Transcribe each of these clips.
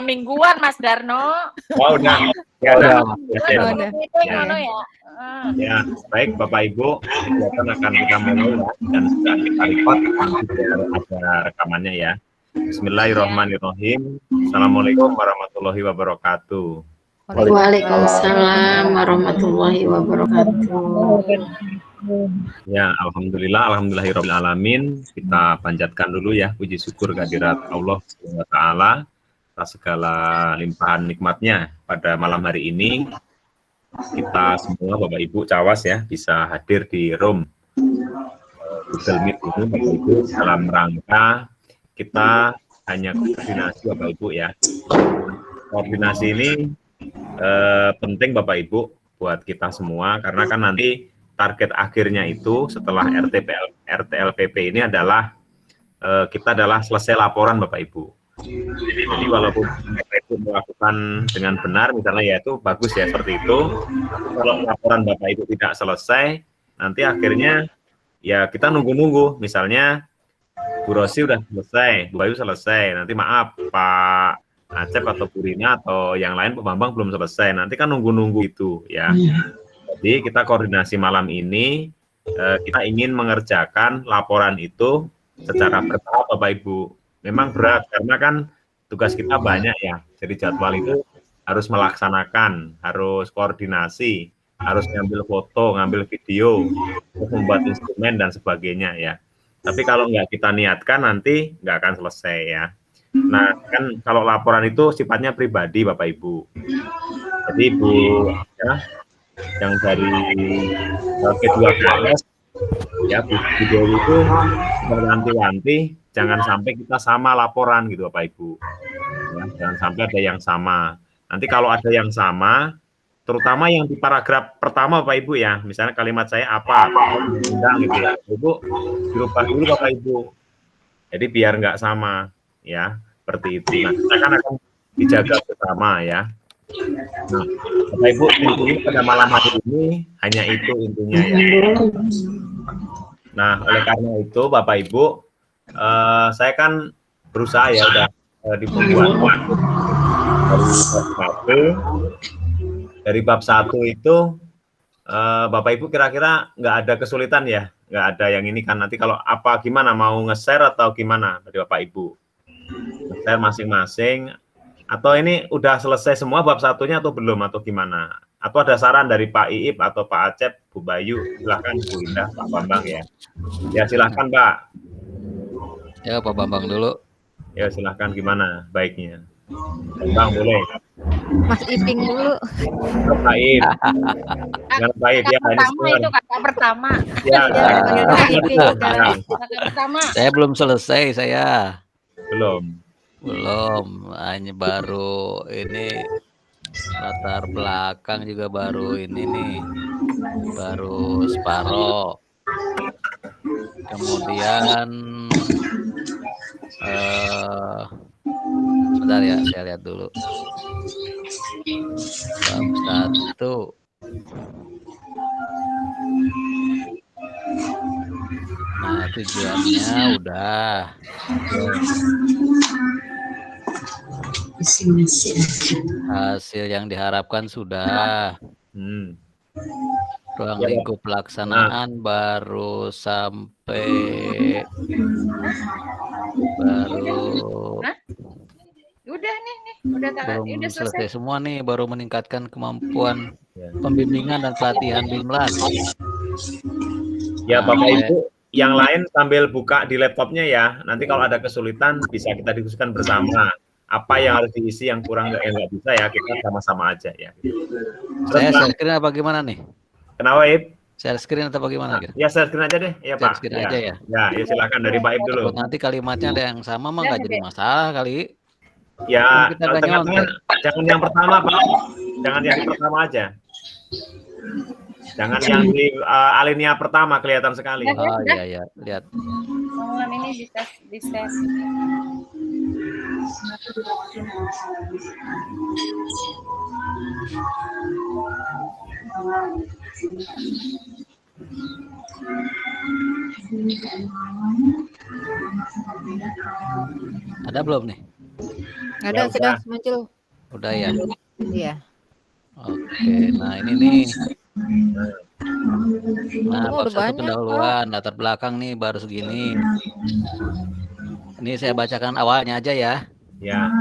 mingguan Mas Darno. Oh, udah. Ya, udah. Ya, baik Bapak Ibu, kegiatan akan kita mulai ya, dan sudah kita record, ada rekamannya ya. Bismillahirrahmanirrahim. Assalamualaikum warahmatullahi wabarakatuh. Waalaikumsalam warahmatullahi wabarakatuh. Ya, alhamdulillahirabbil alamin. Kita panjatkan dulu ya puji syukur kehadirat Allah Subhanahu wa taala atas segala limpahan nikmatnya pada malam hari ini. Kita semua Bapak Ibu Cawas ya bisa hadir di room Google Meet ini Bapak Ibu dalam rangka kita hanya koordinasi Bapak Ibu ya. Koordinasi ini penting Bapak Ibu buat kita semua karena kan nanti target akhirnya itu setelah RTLPP ini adalah kita adalah selesai laporan Bapak Ibu. Jadi walaupun Bapak Ibu melakukan dengan benar misalnya ya itu bagus ya seperti itu. Tapi kalau laporan Bapak Ibu tidak selesai, nanti akhirnya ya kita nunggu-nunggu. Misalnya Bu Rosi udah selesai, Bu Bayu selesai. Nanti maaf Pak Acep atau Bu Rina atau yang lain Pak Bambang belum selesai. Nanti kan nunggu-nunggu itu ya. Jadi kita koordinasi malam ini kita ingin mengerjakan laporan itu secara bertahap Bapak Ibu. Memang berat karena kan tugas kita banyak ya. Jadi jadwal itu harus melaksanakan, harus koordinasi, harus ngambil foto, ngambil video, membuat instrumen dan sebagainya ya. Tapi kalau nggak kita niatkan nanti nggak akan selesai ya. Nah kan kalau laporan itu sifatnya pribadi Bapak Ibu. Jadi Bu ya, yang dari P2KS ya Bu Dewi itu mewanti-wanti jangan sampai kita sama laporan gitu Bapak Ibu ya, jangan sampai ada yang sama. Nanti kalau ada yang sama terutama yang di paragraf pertama Bapak Ibu ya, misalnya kalimat saya apa gitu ya Ibu dirubah dulu Bapak Ibu jadi biar nggak sama ya seperti itu. Nah kita kan akan dijaga bersama ya. Nah, Bapak Ibu intinya pada malam hari ini hanya itu intinya ya. Nah, oleh karena itu Bapak Ibu, saya kan berusaha ya udah di pembuatan dari bab 1 itu Bapak Ibu kira-kira nggak ada kesulitan ya, nggak ada yang ini kan nanti kalau apa gimana mau nge-share atau gimana dari Bapak Ibu, nge-share masing-masing. Atau ini udah selesai semua bab 1-nya atau belum atau gimana? Atau ada saran dari Pak Iip atau Pak Acep, Bu Bayu, silahkan Bu Indah, Pak Bambang ya. Ya silahkan Pak. Ya Pak Bambang dulu. Ya silahkan gimana baiknya. Bambang boleh. Mas Iping dulu. Pak Iip. Jangan Pak Iip ya. Itu kakak pertama. Ya. Kakak pertama. Saya belum selesai saya. Belum, hanya baru ini latar belakang juga baru ini nih, baru separoh. Kemudian sebentar ya, saya lihat dulu. Bab 1. Nah, tujuannya udah. Hasil yang diharapkan sudah. Ruang lingkup pelaksanaan baru sampai Udah nih, udah selesai semua nih, baru meningkatkan kemampuan pembimbingan dan pelatihan BIMLAS. Ya Bapak Ibu, yang lain sambil buka di laptopnya ya. Nanti kalau ada kesulitan bisa kita diskusikan bersama. Apa yang harus diisi, yang kurang nggak bisa ya kita sama-sama aja ya. Saya share screen apa gimana nih? Kenapa Ip? Share screen atau bagaimana? Ya share screen aja deh, ya Pak. Share screen aja ya. Ya silakan dari Pak Ip dulu. Nanti kalimatnya ada yang sama mah nggak jadi masalah kali. Ya, jangan yang pertama Pak. Jangan yang pertama aja. Jangan yang di alinea pertama kelihatan sekali. Oh iya, lihat. Malam ini di tes. Ada belum nih? Ada, Ya, sudah udah. muncul. Udah ya. Iya. Oke, nah ini nih. Nah, Oh, bab udah 1 banyak, pendahuluan, latar belakang nih baru segini. Ini saya bacakan awalnya aja ya. Ya.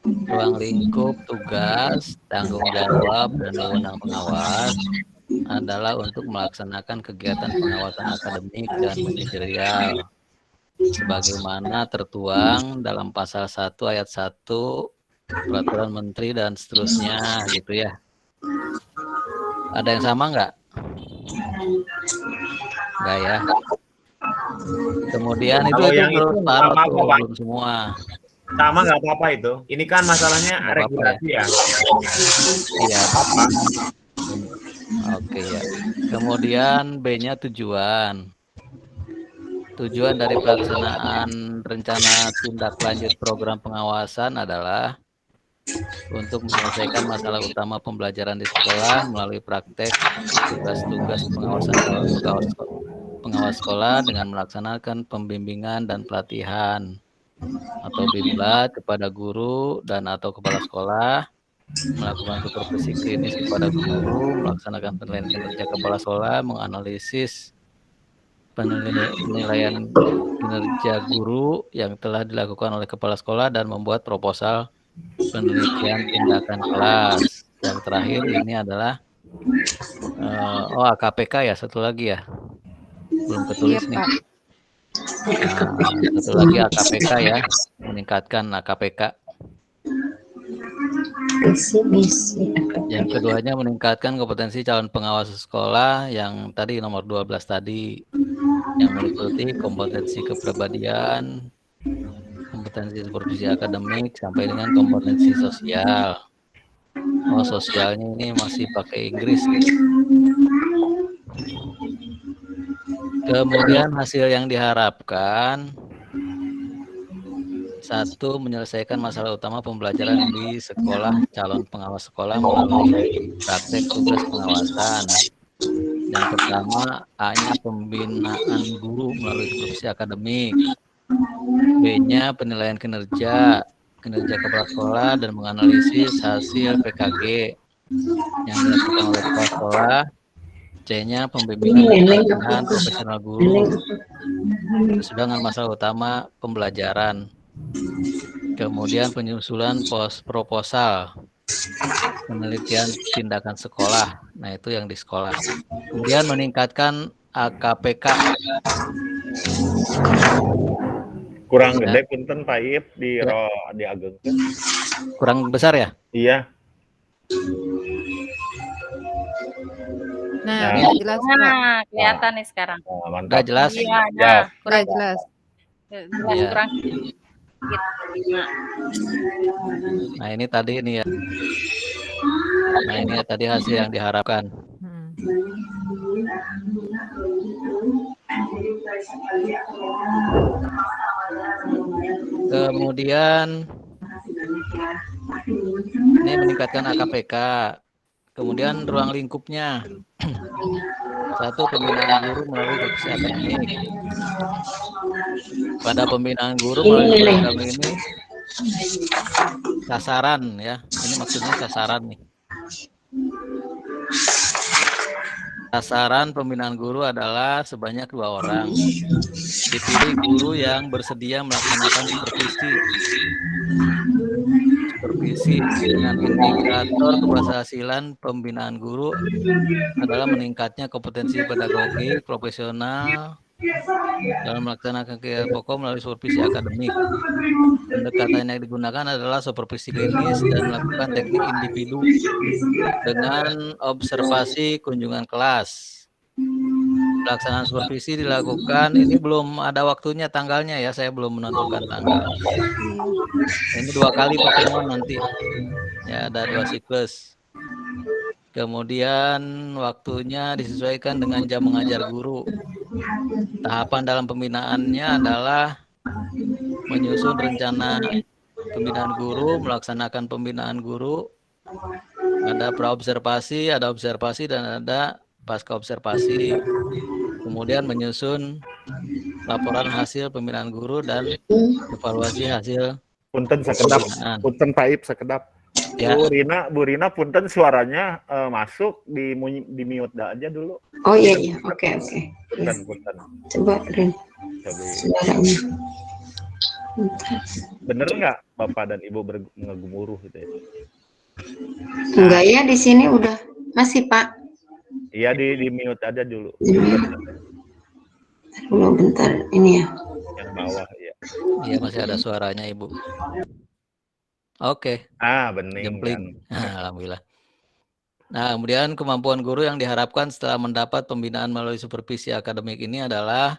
Ruang lingkup tugas, tanggung jawab, dan wewenang pengawas adalah untuk melaksanakan kegiatan pengawasan akademik dan manajerial sebagaimana tertuang dalam pasal 1 ayat 1 peraturan menteri dan seterusnya gitu ya. Ada yang sama nggak? Nggak ya. Kemudian itu Kalau yang belum itu separuh apa-apa, tuh, Pak. belum semua. Sama nggak apa-apa itu. Ini kan masalahnya Nggak apa-apa regulasi ya. Iya. Apa? Oke ya. Kemudian B-nya tujuan. Tujuan dari pelaksanaan rencana tindak lanjut program pengawasan adalah untuk menyelesaikan masalah utama pembelajaran di sekolah melalui praktek tugas-tugas pengawasan calon pengawas sekolah dengan melaksanakan pembimbingan dan pelatihan atau bimblat kepada guru dan atau kepala sekolah, melakukan supervisi klinis kepada guru, melaksanakan penilaian kinerja kepala sekolah, menganalisis penilaian kinerja guru yang telah dilakukan oleh kepala sekolah dan membuat proposal penelitian tindakan kelas. Yang terakhir ini adalah AKPK ya, satu lagi ya, belum ketulis nih. Nah, satu lagi AKPK ya, meningkatkan AKPK. Yang keduanya meningkatkan kompetensi calon pengawas sekolah yang tadi nomor 12 tadi, yang meliputi kompetensi kepribadian, kompetensi supervisi akademik, sampai dengan kompetensi sosial. Oh, sosialnya ini masih pakai Inggris. Kemudian hasil yang diharapkan, 1. Menyelesaikan masalah utama pembelajaran di sekolah calon pengawas sekolah melalui praktek tugas pengawasan. Yang pertama, A-nya pembinaan guru melalui supervisi akademik. B-nya penilaian kinerja kepala sekolah dan menganalisis hasil PKG yang dilakukan oleh kepala sekolah. C-nya pembimbingan dan pelatihan profesional guru sesuai dengan masalah utama pembelajaran. Kemudian penyusulan proposal penelitian tindakan sekolah. Nah, itu yang di sekolah. Kemudian meningkatkan AKPK. Kurang gede punten Pak Ip di ageng. Kurang besar ya? Iya. Nah, Nah. jelas. Nah, kelihatan nih sekarang. Oh, Udah mantap. jelas? Iya, Ya. nah, Udah jelas. jelas Iya. kurang. Nah, ini tadi ini ya. Nah, ini tadi hasil yang diharapkan. Kemudian ini meningkatkan AKPK. Kemudian ruang lingkupnya. 1. Pembinaan guru melalui supervisi akademik. Pada pembinaan guru melalui supervisi akademik ini sasaran ya. Ini maksudnya sasaran nih. Sasaran pembinaan guru adalah sebanyak 2 orang. Dipilih guru yang bersedia melaksanakan supervisi dengan indikator keberhasilan pembinaan guru adalah meningkatnya kompetensi pedagogi profesional dalam melaksanakan kegiatan pokok melalui supervisi akademik. Pendekatan yang digunakan adalah supervisi klinis dan melakukan teknik individu dengan observasi kunjungan kelas. Pelaksanaan supervisi dilakukan, ini belum ada waktunya, tanggalnya ya, saya belum menentukan tanggal. Ini 2 kali pertemuan nanti, ya ada 2 siklus. Kemudian waktunya disesuaikan dengan jam mengajar guru. Tahapan dalam pembinaannya adalah menyusun rencana pembinaan guru, melaksanakan pembinaan guru, ada praobservasi, ada observasi, dan ada pasca observasi. Kemudian menyusun laporan hasil pembinaan guru dan evaluasi hasil Punten sakedap, pembinaan. punten Pak Ip sakedap. Ya, Bu Rina punten suaranya masuk di mute aja dulu. Oh iya, oke. Ya, Punten. coba Rin, Coba. suaranya. Bentar. Bener nggak Bapak dan Ibu ngegemuruh gitu ya? Enggak ya, di sini udah masih Pak. Iya di mute aja dulu. Bentar ini ya. Yang bawah ya. iya masih ada suaranya Ibu. Oke, Bening jempling. kan. Alhamdulillah. Nah, kemudian kemampuan guru yang diharapkan setelah mendapat pembinaan melalui supervisi akademik ini adalah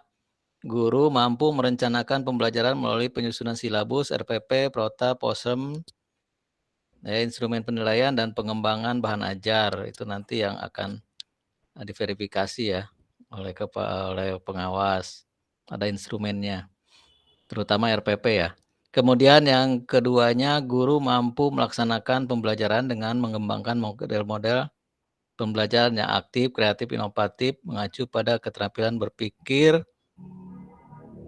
guru mampu merencanakan pembelajaran melalui penyusunan silabus, RPP, Prota, POSEM, instrumen penilaian dan pengembangan bahan ajar. Itu nanti yang akan diverifikasi ya oleh pengawas. Ada instrumennya, terutama RPP ya. Kemudian yang keduanya, guru mampu melaksanakan pembelajaran dengan mengembangkan model-model pembelajaran yang aktif, kreatif, inovatif, mengacu pada keterampilan berpikir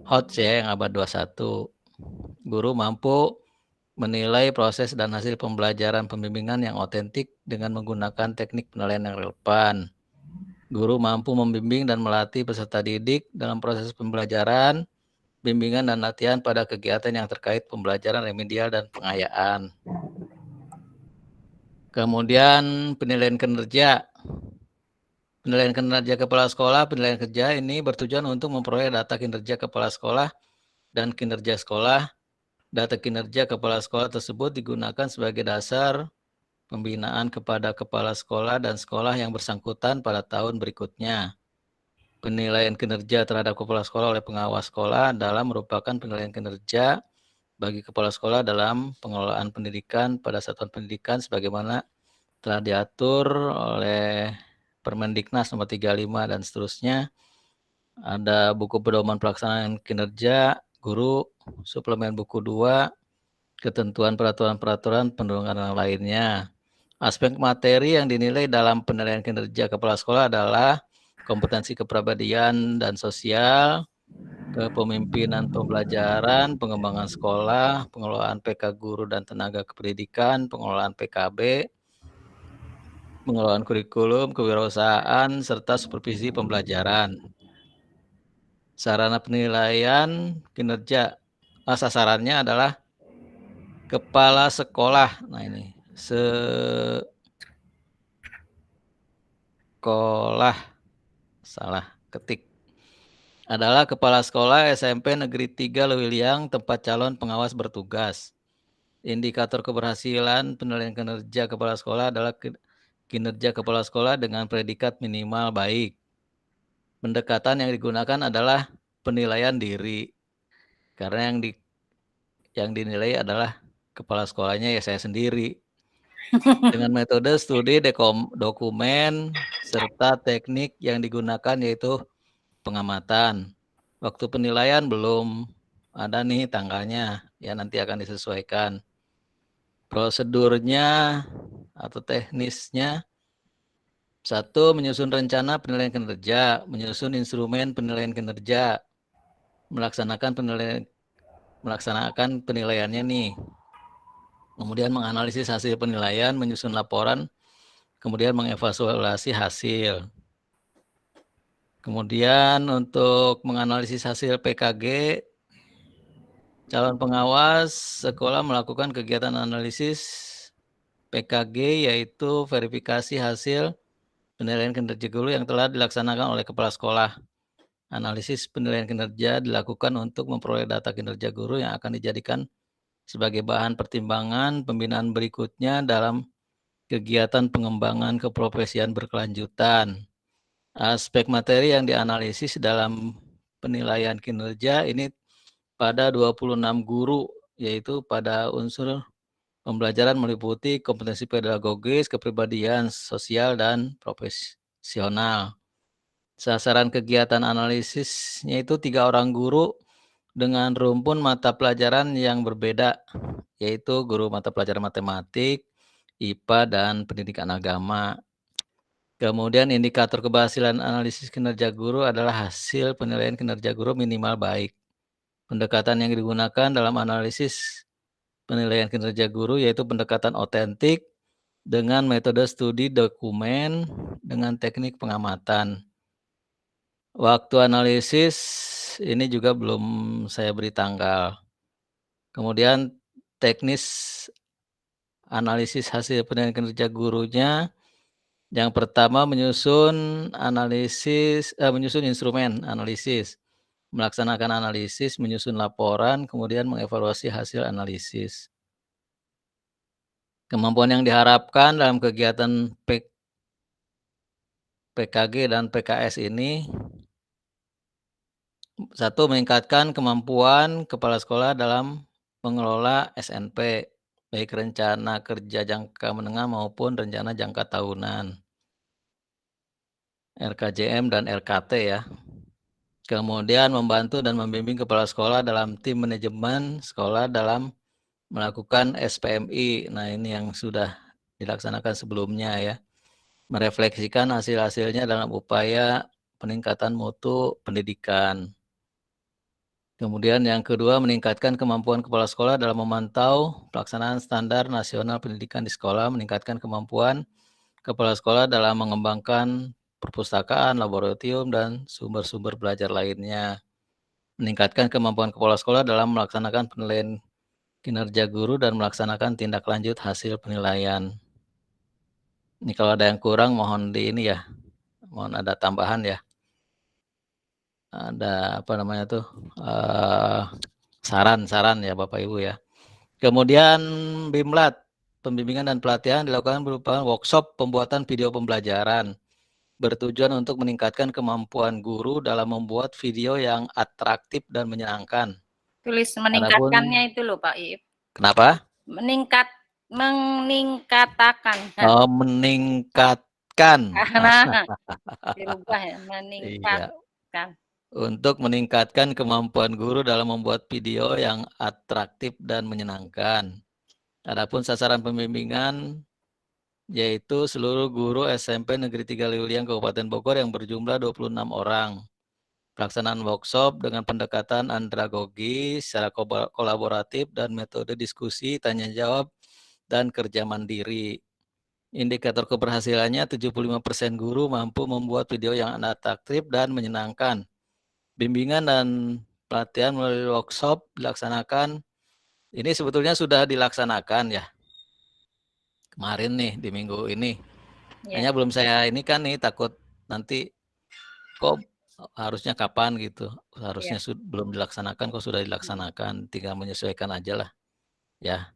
HOTS ya, yang abad 21. Guru mampu menilai proses dan hasil pembelajaran pembimbingan yang otentik dengan menggunakan teknik penilaian yang relevan. Guru mampu membimbing dan melatih peserta didik dalam proses pembelajaran, bimbingan dan latihan pada kegiatan yang terkait pembelajaran remedial dan pengayaan. Kemudian penilaian kinerja. Penilaian kinerja kepala sekolah, penilaian kerja ini bertujuan untuk memperoleh data kinerja kepala sekolah dan kinerja sekolah. Data kinerja kepala sekolah tersebut digunakan sebagai dasar pembinaan kepada kepala sekolah dan sekolah yang bersangkutan pada tahun berikutnya. Penilaian kinerja terhadap kepala sekolah oleh pengawas sekolah adalah merupakan penilaian kinerja bagi kepala sekolah dalam pengelolaan pendidikan pada satuan pendidikan sebagaimana telah diatur oleh Permendiknas nomor 35 dan seterusnya. Ada buku pedoman pelaksanaan kinerja guru, suplemen buku 2, ketentuan peraturan-peraturan pendukung lainnya. Aspek materi yang dinilai dalam penilaian kinerja kepala sekolah adalah kompetensi kepribadian dan sosial, kepemimpinan pembelajaran, pengembangan sekolah, pengelolaan PK guru dan tenaga kependidikan, pengelolaan PKB, pengelolaan kurikulum, kewirausahaan, serta supervisi pembelajaran. Sarana penilaian kinerja, sasarannya adalah kepala sekolah. Nah ini, sekolah, salah ketik. Adalah kepala sekolah SMP Negeri 3 Lewiliang tempat calon pengawas bertugas. Indikator keberhasilan penilaian kinerja kepala sekolah adalah kinerja kepala sekolah dengan predikat minimal baik. Pendekatan yang digunakan adalah penilaian diri. Karena yang dinilai adalah kepala sekolahnya ya saya sendiri. Dengan metode studi dokumen serta teknik yang digunakan yaitu pengamatan. Waktu penilaian belum ada nih tanggalnya, ya nanti akan disesuaikan. Prosedurnya atau teknisnya, 1. Menyusun rencana penilaian kinerja, menyusun instrumen penilaian kinerja, melaksanakan penilaiannya nih. Kemudian menganalisis hasil penilaian, menyusun laporan, kemudian mengevaluasi hasil. Kemudian untuk menganalisis hasil PKG, calon pengawas sekolah melakukan kegiatan analisis PKG yaitu verifikasi hasil penilaian kinerja guru yang telah dilaksanakan oleh kepala sekolah. Analisis penilaian kinerja dilakukan untuk memperoleh data kinerja guru yang akan dijadikan sebagai bahan pertimbangan pembinaan berikutnya dalam kegiatan pengembangan keprofesian berkelanjutan. Aspek materi yang dianalisis dalam penilaian kinerja ini pada 26 guru, yaitu pada unsur pembelajaran meliputi kompetensi pedagogis, kepribadian, sosial, dan profesional. Sasaran kegiatan analisisnya itu 3 orang guru dengan rumpun mata pelajaran yang berbeda, yaitu guru mata pelajaran matematik, IPA, dan pendidikan agama. Kemudian indikator keberhasilan analisis kinerja guru adalah hasil penilaian kinerja guru minimal baik. Pendekatan yang digunakan dalam analisis penilaian kinerja guru, yaitu pendekatan otentik dengan metode studi dokumen dengan teknik pengamatan. Waktu analisis ini juga belum saya beri tanggal. Kemudian teknis analisis hasil penilaian kinerja gurunya, yang pertama menyusun instrumen analisis, melaksanakan analisis, menyusun laporan, kemudian mengevaluasi hasil analisis. Kemampuan yang diharapkan dalam kegiatan PKG dan PKS ini, satu, meningkatkan kemampuan kepala sekolah dalam mengelola SNP, baik rencana kerja jangka menengah maupun rencana jangka tahunan, RKJM dan RKT ya. Kemudian membantu dan membimbing kepala sekolah dalam tim manajemen sekolah dalam melakukan SPMI. Nah, ini yang sudah dilaksanakan sebelumnya ya. Merefleksikan hasil-hasilnya dalam upaya peningkatan mutu pendidikan. Kemudian yang kedua, meningkatkan kemampuan kepala sekolah dalam memantau pelaksanaan standar nasional pendidikan di sekolah, meningkatkan kemampuan kepala sekolah dalam mengembangkan perpustakaan, laboratorium, dan sumber-sumber belajar lainnya. Meningkatkan kemampuan kepala sekolah dalam melaksanakan penilaian kinerja guru dan melaksanakan tindak lanjut hasil penilaian. Ini kalau ada yang kurang mohon mohon ada tambahan ya. Ada saran-saran ya Bapak Ibu ya. Kemudian BIMLAT, pembimbingan dan pelatihan dilakukan berupa workshop pembuatan video pembelajaran, bertujuan untuk meningkatkan kemampuan guru dalam membuat video yang atraktif dan menyenangkan. Tulis meningkatkannya itu loh Pak Iip. Kenapa? Meningkatakan. Oh, meningkatkan. Karena dirubah ya, meningkatkan. Iya. Untuk meningkatkan kemampuan guru dalam membuat video yang atraktif dan menyenangkan. Adapun sasaran pembimbingan yaitu seluruh guru SMP Negeri 3 Liuliang Kabupaten Bogor yang berjumlah 26 orang. Pelaksanaan workshop dengan pendekatan andragogi secara kolaboratif dan metode diskusi, tanya jawab, dan kerja mandiri. Indikator keberhasilannya 75% guru mampu membuat video yang atraktif dan menyenangkan. Bimbingan dan pelatihan melalui workshop dilaksanakan. Ini sebetulnya sudah dilaksanakan ya. Kemarin nih di minggu ini. Hanya belum saya ini kan nih takut nanti kok harusnya kapan gitu. Harusnya belum dilaksanakan kok sudah dilaksanakan. Tinggal menyesuaikan aja lah. Ya.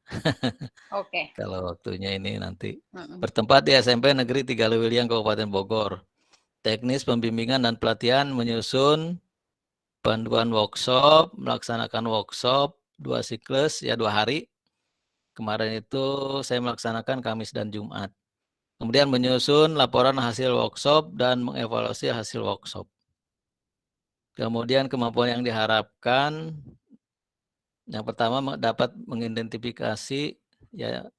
Oke. Kalau waktunya ini nanti. Bertempat di SMP Negeri 3 Liuliang Kabupaten Bogor. Teknis pembimbingan dan pelatihan menyusun panduan workshop, melaksanakan workshop 2 siklus ya 2 hari. Kemarin itu saya melaksanakan Kamis dan Jumat. Kemudian menyusun laporan hasil workshop dan mengevaluasi hasil workshop. Kemudian kemampuan yang diharapkan, yang pertama dapat mengidentifikasi ya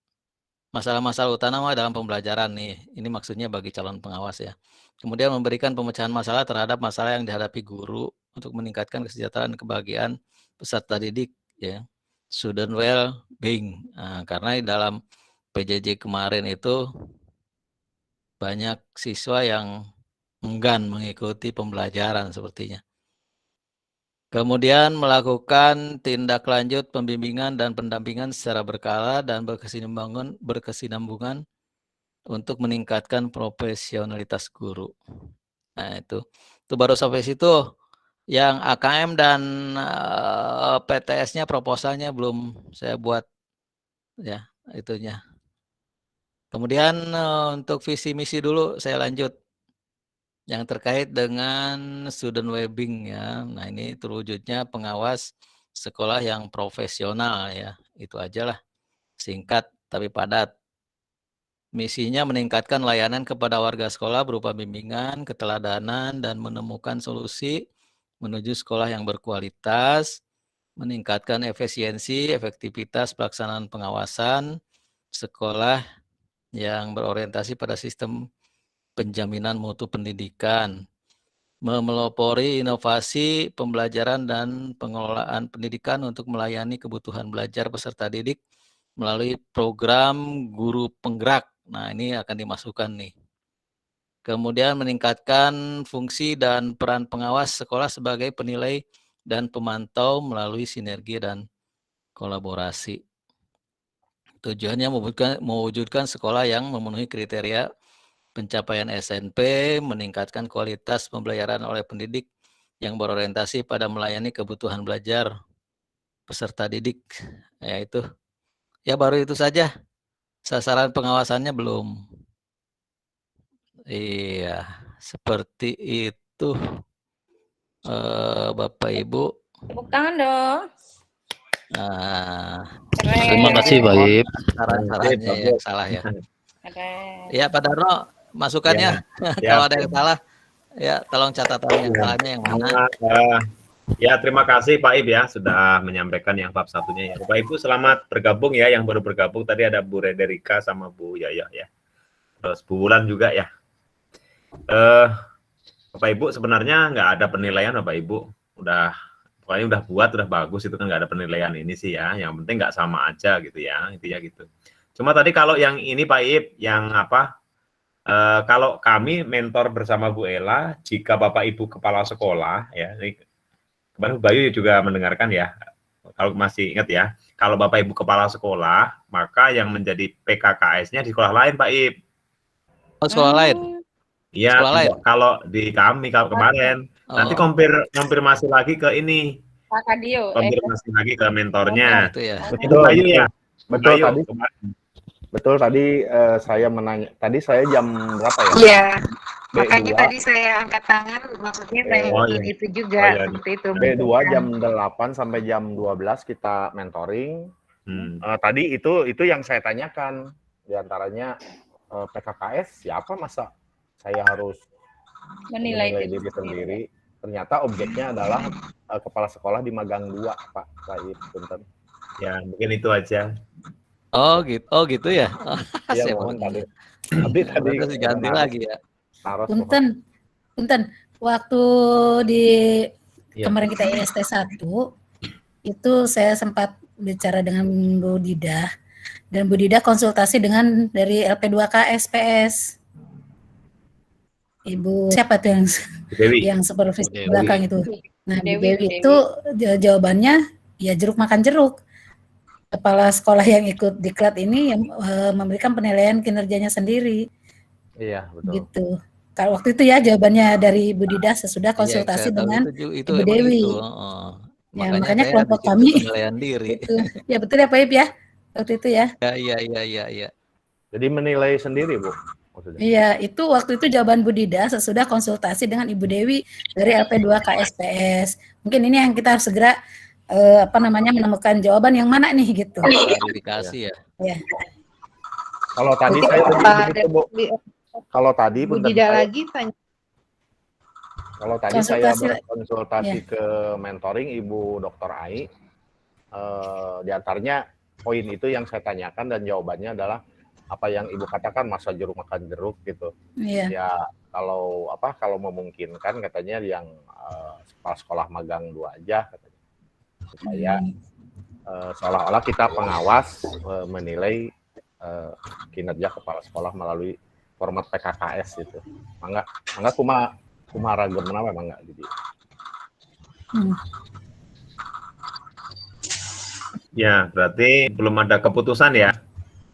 masalah-masalah utama dalam pembelajaran nih. Ini maksudnya bagi calon pengawas ya. Kemudian memberikan pemecahan masalah terhadap masalah yang dihadapi guru untuk meningkatkan kesejahteraan dan kebahagiaan peserta didik ya. Student well-being. Nah, karena di dalam PJJ kemarin itu banyak siswa yang enggan mengikuti pembelajaran sepertinya. Kemudian melakukan tindak lanjut pembimbingan dan pendampingan secara berkala dan berkesinambungan untuk meningkatkan profesionalitas guru. Nah itu baru sampai situ. Yang AKM dan PTS-nya proposalnya belum saya buat ya itunya. Kemudian untuk visi misi dulu saya lanjut. Yang terkait dengan student well-being ya. Nah ini terwujudnya pengawas sekolah yang profesional ya. Itu aja lah. Singkat tapi padat. Misinya meningkatkan layanan kepada warga sekolah berupa bimbingan, keteladanan, dan menemukan solusi menuju sekolah yang berkualitas, meningkatkan efisiensi, efektivitas pelaksanaan pengawasan, sekolah yang berorientasi pada sistem penjaminan mutu pendidikan, memelopori inovasi pembelajaran dan pengelolaan pendidikan untuk melayani kebutuhan belajar peserta didik melalui program guru penggerak. Nah, ini akan dimasukkan nih. Kemudian meningkatkan fungsi dan peran pengawas sekolah sebagai penilai dan pemantau melalui sinergi dan kolaborasi. Tujuannya mewujudkan sekolah yang memenuhi kriteria pencapaian SNP, meningkatkan kualitas pembelajaran oleh pendidik yang berorientasi pada melayani kebutuhan belajar peserta didik. Yaitu, ya baru itu saja. Sasaran pengawasannya belum. Iya, seperti itu, Bapak Ibu. Tepuk tangan dong. Nah, Keren. Terima kasih Pak Ip. saran-sarannya yang salah ya. Keren. Ya, Pak Darno, masukannya. Ya, Kalau ada yang salah, ya tolong catatan yang salahnya yang mana. Ya, terima kasih Pak Ib ya sudah menyampaikan yang bab satunya ya. Bapak Ibu selamat bergabung ya, yang baru bergabung tadi ada Bu Rederika sama Bu Yaya ya. Terus Bu Wulan juga ya. Bapak Ibu sebenarnya nggak ada penilaian Bapak Ibu. Pokoknya udah buat, udah bagus, itu kan nggak ada penilaian ini sih ya. Yang penting nggak sama aja gitu ya, intinya gitu. Cuma tadi kalau yang ini Pak Ib, yang apa, kalau kami mentor bersama Bu Ella, jika Bapak Ibu kepala sekolah ya, ini kemarin Bu Bayu juga mendengarkan ya, kalau masih ingat ya, kalau Bapak Ibu kepala sekolah, maka yang menjadi PKKS-nya di sekolah lain Pak Ib. Oh, sekolah lain? Iya, Sekolah lain? kalau di kami kalau kemarin, nanti konfirmasi lagi ke ini, Pak Kadio. konfirmasi lagi ke mentornya. Gitu ya. Itu Bayu ya. Betul Bayu, tadi. kemarin. Betul tadi saya menanya. Tadi saya jam berapa ya? Iya. B2. Makanya tadi saya angkat tangan, maksudnya saya Oh, iya. itu juga Oh, iya. seperti itu. B2 jam 8 sampai jam 12 kita mentoring. Tadi itu yang saya tanyakan. Di antaranya PKKS siapa, masa saya harus Menilai menilai diri sendiri. Ternyata objeknya adalah kepala sekolah di Magang 2, Pak. Punten. Ya, mungkin itu aja. Oh gitu ya. Iya, mohon tadi. Tapi tadi Terus diganti lagi ya. Taros, Punten, waktu di Ya. kemarin kita IST 1, itu saya sempat bicara dengan Bu Didah, dan Bu Didah konsultasi dengan dari LP2K SPS. Ibu siapa tuh Dewi. yang supervisi di Dewi. belakang itu? Nah, Bu Dewi, Dewi Dewi. itu jawabannya ya jeruk makan jeruk. Kepala sekolah yang ikut diklat ini yang memberikan penilaian kinerjanya sendiri. Iya, betul. Gitu. Kalau waktu itu ya jawabannya dari Bu Didah sesudah konsultasi Iya, saya tahu dengan itu Ibu emang Dewi. itu. Ya, makanya saya kelompok habis itu kami penilaian diri. itu. Ya betul ya Pak Ip ya. Waktu itu ya. Iya. Jadi menilai sendiri, Bu. Maksudnya. Iya, itu waktu itu jawaban Bu Didah sesudah konsultasi dengan Ibu Dewi dari LP2K SPS. Mungkin ini yang kita harus segera menemukan jawaban yang mana nih gitu. Klarifikasi ya. Ya. Kalau tadi Berarti saya Pak begitu, Bu. Kalau tadi Bu punten, Dida saya- lagi tanya. Kalau tadi saya Konsultasi. berkonsultasi ke mentoring Ibu Dr. Ai, di antaranya poin itu yang saya tanyakan dan jawabannya adalah apa yang Ibu katakan, masa jeruk makan jeruk gitu. Iya. Ya kalau memungkinkan katanya yang kepala sekolah magang 2 aja katanya. Supaya seolah-olah kita pengawas menilai kinerja kepala sekolah melalui format PKKS itu. Mangga kumaha ragam nama mangga gitu. Ya, berarti belum ada keputusan ya.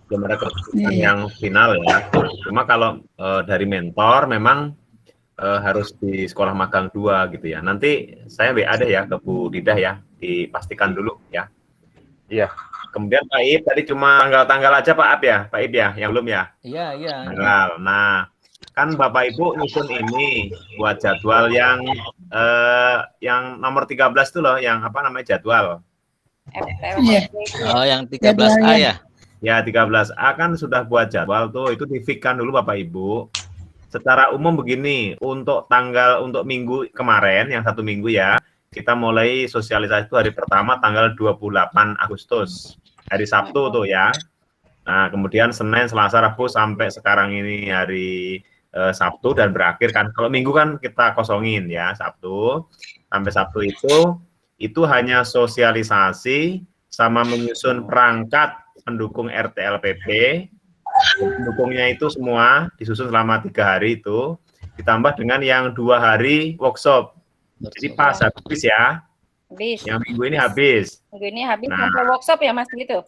Belum ada keputusan yang final ya. Cuma kalau dari mentor memang harus di sekolah magang 2 gitu ya. Nanti saya WA deh ya ke Bu Didah ya, dipastikan dulu ya. Iya. Kemudian Pak Ib tadi cuma tanggal-tanggal aja Pak Ib ya, yang belum ya? Iya. Tanggal. Nah, kan Bapak Ibu nyusun ini buat jadwal yang nomor 13 itu loh, yang apa namanya jadwal. Iya. Oh, yang 13A ya? Ya, 13A kan sudah buat jadwal tuh, itu di-fix-kan dulu Bapak Ibu. Secara umum begini, untuk minggu kemarin, yang 1 minggu ya, kita mulai sosialisasi itu hari pertama tanggal 28 Agustus, hari Sabtu tuh ya. Nah, kemudian Senin, Selasa, Rabu sampai sekarang ini hari Sabtu dan berakhir kan. Kalau Minggu kan kita kosongin ya, Sabtu. Sampai Sabtu itu hanya sosialisasi sama menyusun perangkat pendukung RTLPP. Pendukungnya itu semua disusun selama 3 hari itu, ditambah dengan yang 2 hari workshop. Jadi pas habis ya. Habis. Yang minggu ini habis. Minggu ini habis Nah. sampai workshop ya Mas gitu.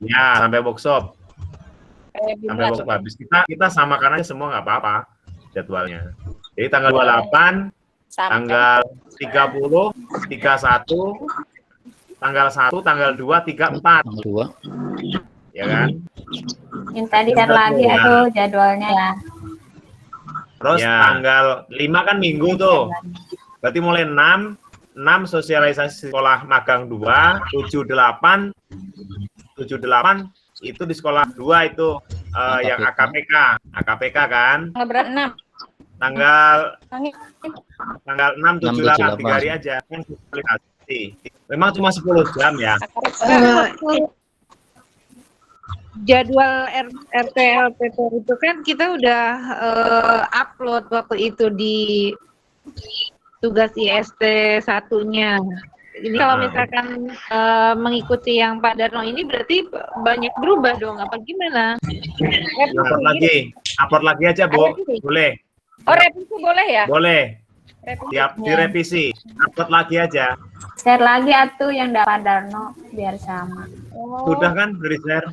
Ya, sampai workshop. Kayak Sampai bimbingan. workshop habis. Kita samakan aja semua nggak apa-apa jadwalnya. Jadi tanggal 28, Sampai. tanggal 30, 31, tanggal 1, tanggal 2, 3, 4. Tanggal 2. Ya kan? Minta di-share lagi Ya. atuh jadwalnya ya. Terus tanggal 5 kan minggu tuh. Berarti mulai 6 sosialisasi sekolah magang 2, 7, 8 itu di sekolah 2 itu yang AKPK kan. Tanggal berapa? 6. Tanggal 6, 7, 8, 3 hari aja kan sosialisasi. Memang cuma 10 jam ya. Jadwal RTLPP itu kan kita udah upload waktu itu di tugas IST satunya. Ini kalau misalkan mengikuti yang Pak Darno ini berarti banyak berubah dong, apa gimana? Upload lagi aja, Bu. Boleh. Oh, revisi boleh ya? Boleh. Revisi. Tiap direvisi. Upload lagi aja. Share lagi atuh yang Pak Darno biar sama. Sudah kan dari share?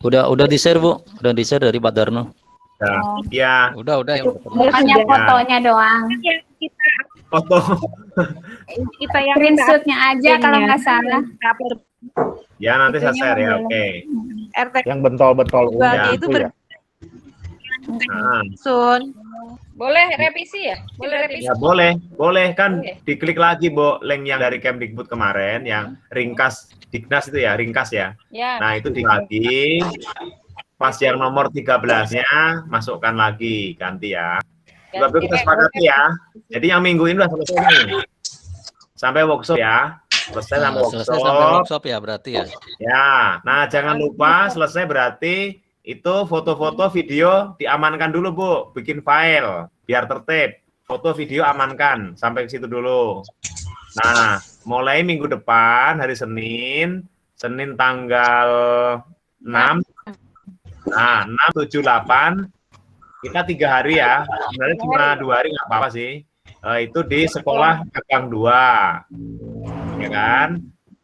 Udah di-share, Bu. Udah di-share dari Pak Darno. Ya. Udah. Hanya fotonya doang. Foto. Kita yang Screenshotnya aja kalau nggak salah. Ya, nanti saya share ya. Oke. RT Yang bentol-bentol Berarti itu ya. Sun. Boleh revisi ya? Boleh revisi. Ya boleh kan Boleh. diklik lagi, Bu, link yang dari Kemdikbud kemarin yang ringkas Dignas itu ya, ringkas ya. Ya. Nah, itu lagi pas yang nomor 13-nya masukkan lagi, ganti ya. Bapak kita sepakati ya. Jadi yang minggu ini udah selesai nih. Sampai workshop ya. Selesai sampai Selesai sampai workshop ya berarti ya. Ya, nah jangan lupa selesai berarti itu foto-foto video diamankan dulu, Bu. Bikin file biar tertib. Foto video amankan sampai ke situ dulu. Nah, mulai minggu depan hari Senin tanggal 6. Nah, 6, 7, 8 kita 3 hari ya. Sebenarnya cuma 2 hari nggak apa-apa sih. Itu di sekolah magang 2. Ya kan?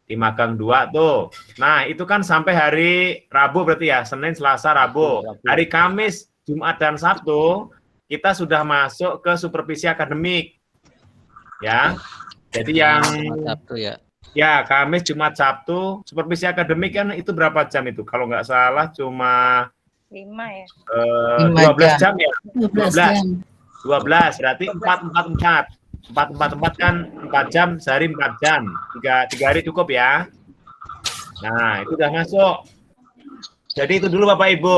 Di magang 2 tuh. Nah, itu kan sampai hari Rabu berarti ya, Senin, Selasa, Rabu. Hari Kamis, Jumat dan Sabtu kita sudah masuk ke supervisi akademik. Ya. Jadi yang Sabtu ya. Ya, Kamis, Jumat, Sabtu, supervisi akademik kan itu berapa jam itu? Kalau nggak salah cuma 5 ya. 12 jam ya? 12 jam. 12, berarti 4 kan 4 jam, sehari 4 jam. 3 hari cukup ya. Nah, itu udah masuk. Jadi itu dulu Bapak Ibu.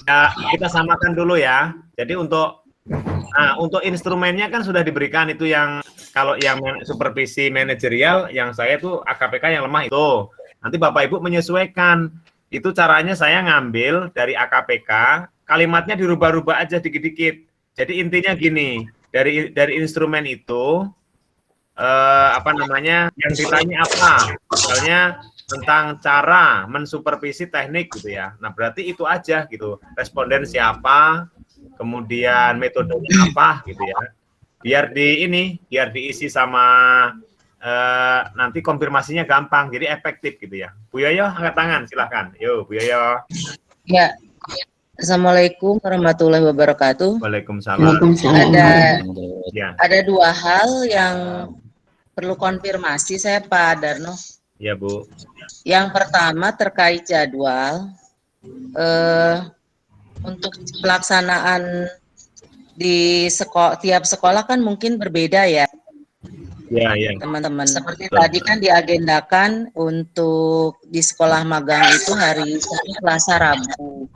Ya, kita samakan dulu ya. Jadi untuk instrumennya kan sudah diberikan itu yang kalau yang supervisi manajerial yang saya tuh AKPK yang lemah itu. Nanti Bapak Ibu menyesuaikan. Itu caranya saya ngambil dari AKPK, kalimatnya dirubah-rubah aja dikit-dikit. Jadi intinya gini, dari instrumen itu yang ditanya apa? Misalnya tentang cara mensupervisi teknik gitu ya. Nah, berarti itu aja gitu. Responden siapa? Kemudian metodenya apa gitu ya. Biar diisi sama nanti konfirmasinya gampang, jadi efektif gitu ya. Bu Yoyo angkat tangan, silahkan. Yo, Bu Yoyo. Ya, Assalamualaikum warahmatullahi wabarakatuh. Waalaikumsalam. Ada 2 hal yang perlu konfirmasi saya Pak Darno. Ya Bu. Yang pertama terkait jadwal untuk pelaksanaan di tiap sekolah kan mungkin berbeda ya. Ya. Teman-teman, seperti tadi kan diagendakan untuk di sekolah magang itu hari Senin, Selasa, Rabu.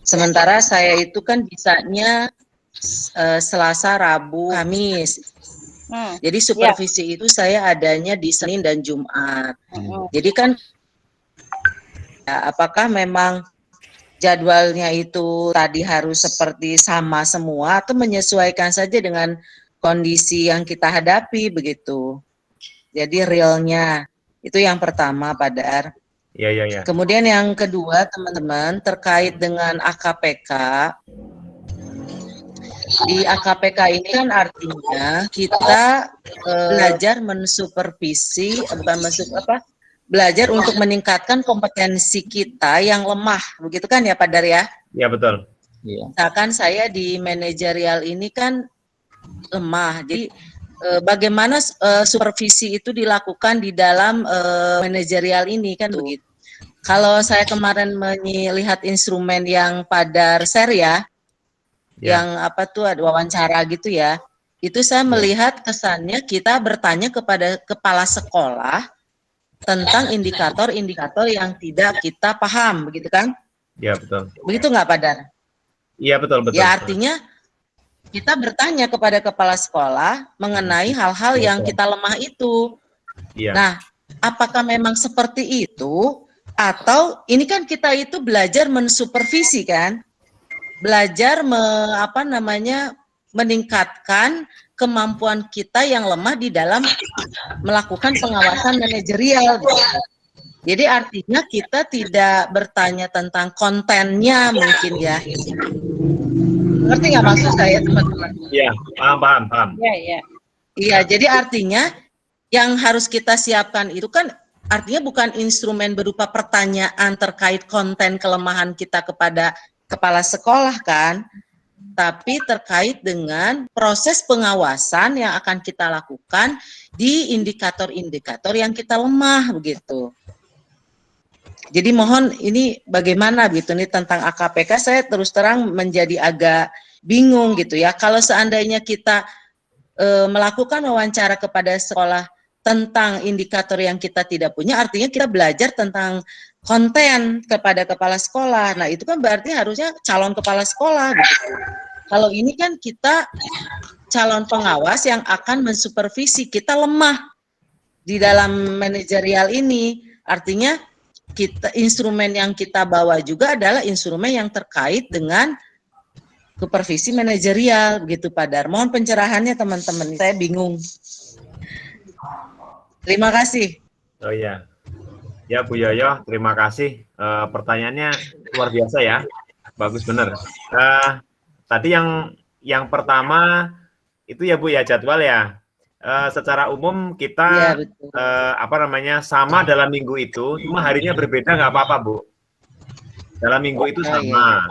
Sementara saya itu kan bisanya Selasa, Rabu, Kamis. Jadi supervisi itu saya adanya di Senin dan Jumat. Jadi kan ya, apakah memang jadwalnya itu tadi harus seperti sama semua atau menyesuaikan saja dengan kondisi yang kita hadapi begitu. Jadi realnya itu yang pertama Pak Dar. Iya. Kemudian yang kedua, teman-teman, terkait dengan AKPK. Di AKPK ini kan artinya kita belajar mensupervisi, belajar untuk meningkatkan kompetensi kita yang lemah, begitu kan ya Pak Dar ya? Iya betul. Misalkan saya di manajerial ini kan lemah, jadi bagaimana supervisi itu dilakukan di dalam manajerial ini kan begitu. Kalau saya kemarin melihat instrumen yang Pak Dar share ya, yang apa tuh ada wawancara gitu ya, itu saya melihat kesannya kita bertanya kepada kepala sekolah tentang indikator-indikator yang tidak kita paham, begitu kan? Iya betul. Begitu nggak Pak Dar? Iya betul. Ya artinya kita bertanya kepada kepala sekolah mengenai hal-hal yang kita lemah itu. Iya. Nah, apakah memang seperti itu atau ini kan kita itu belajar mensupervisi kan? Belajar meningkatkan kemampuan kita yang lemah di dalam melakukan pengawasan manajerial. Jadi artinya kita tidak bertanya tentang kontennya mungkin ya. Ngerti nggak maksud saya teman-teman? Iya, paham. Iya. Iya, jadi artinya yang harus kita siapkan itu kan artinya bukan instrumen berupa pertanyaan terkait konten kelemahan kita kepada kepala sekolah kan, tapi terkait dengan proses pengawasan yang akan kita lakukan di indikator-indikator yang kita lemah begitu. Jadi mohon ini bagaimana gitu nih tentang AKPK, saya terus terang menjadi agak bingung gitu ya. Kalau seandainya kita melakukan wawancara kepada sekolah tentang indikator yang kita tidak punya, artinya kita belajar tentang konten kepada kepala sekolah. Nah itu kan berarti harusnya calon kepala sekolah gitu. Kalau ini kan kita calon pengawas yang akan mensupervisi, kita lemah di dalam manajerial ini. Artinya kita instrumen yang kita bawa juga adalah instrumen yang terkait dengan supervisi manajerial begitu Pak Dar. Mohon pencerahannya teman-teman, saya bingung. Terima kasih. Oh iya. Ya Bu Yoyo, terima kasih. Pertanyaannya luar biasa ya. Bagus bener. Tadi yang pertama itu ya Bu ya jadwal ya. Secara umum kita sama dalam minggu itu, cuma harinya berbeda nggak apa-apa Bu. Dalam minggu itu sama.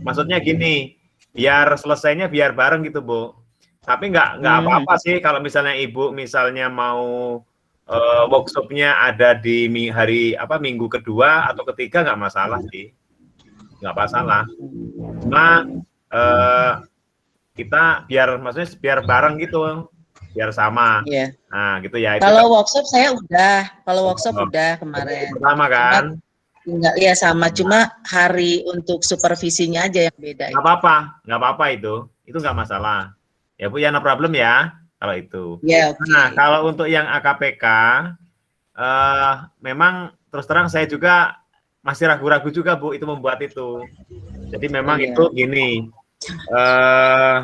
Maksudnya gini, biar selesainya biar bareng gitu Bu. Tapi nggak apa-apa sih kalau misalnya Ibu misalnya mau workshopnya ada di minggu kedua atau ketiga nggak masalah sih, nggak masalah. Cuma kita biar bareng gitu, biar sama. Iya. Nah gitu ya. Kalau workshop saya udah kemarin. Pertama kan? Iya sama, cuma hari untuk supervisinya aja yang beda. Nggak apa-apa itu nggak masalah. Ya Bu ya, no problem ya. Kalau itu. Ya, okay. Nah, kalau untuk yang AKPK, memang terus terang saya juga masih ragu-ragu juga Bu itu membuat itu. Jadi memang itu gini,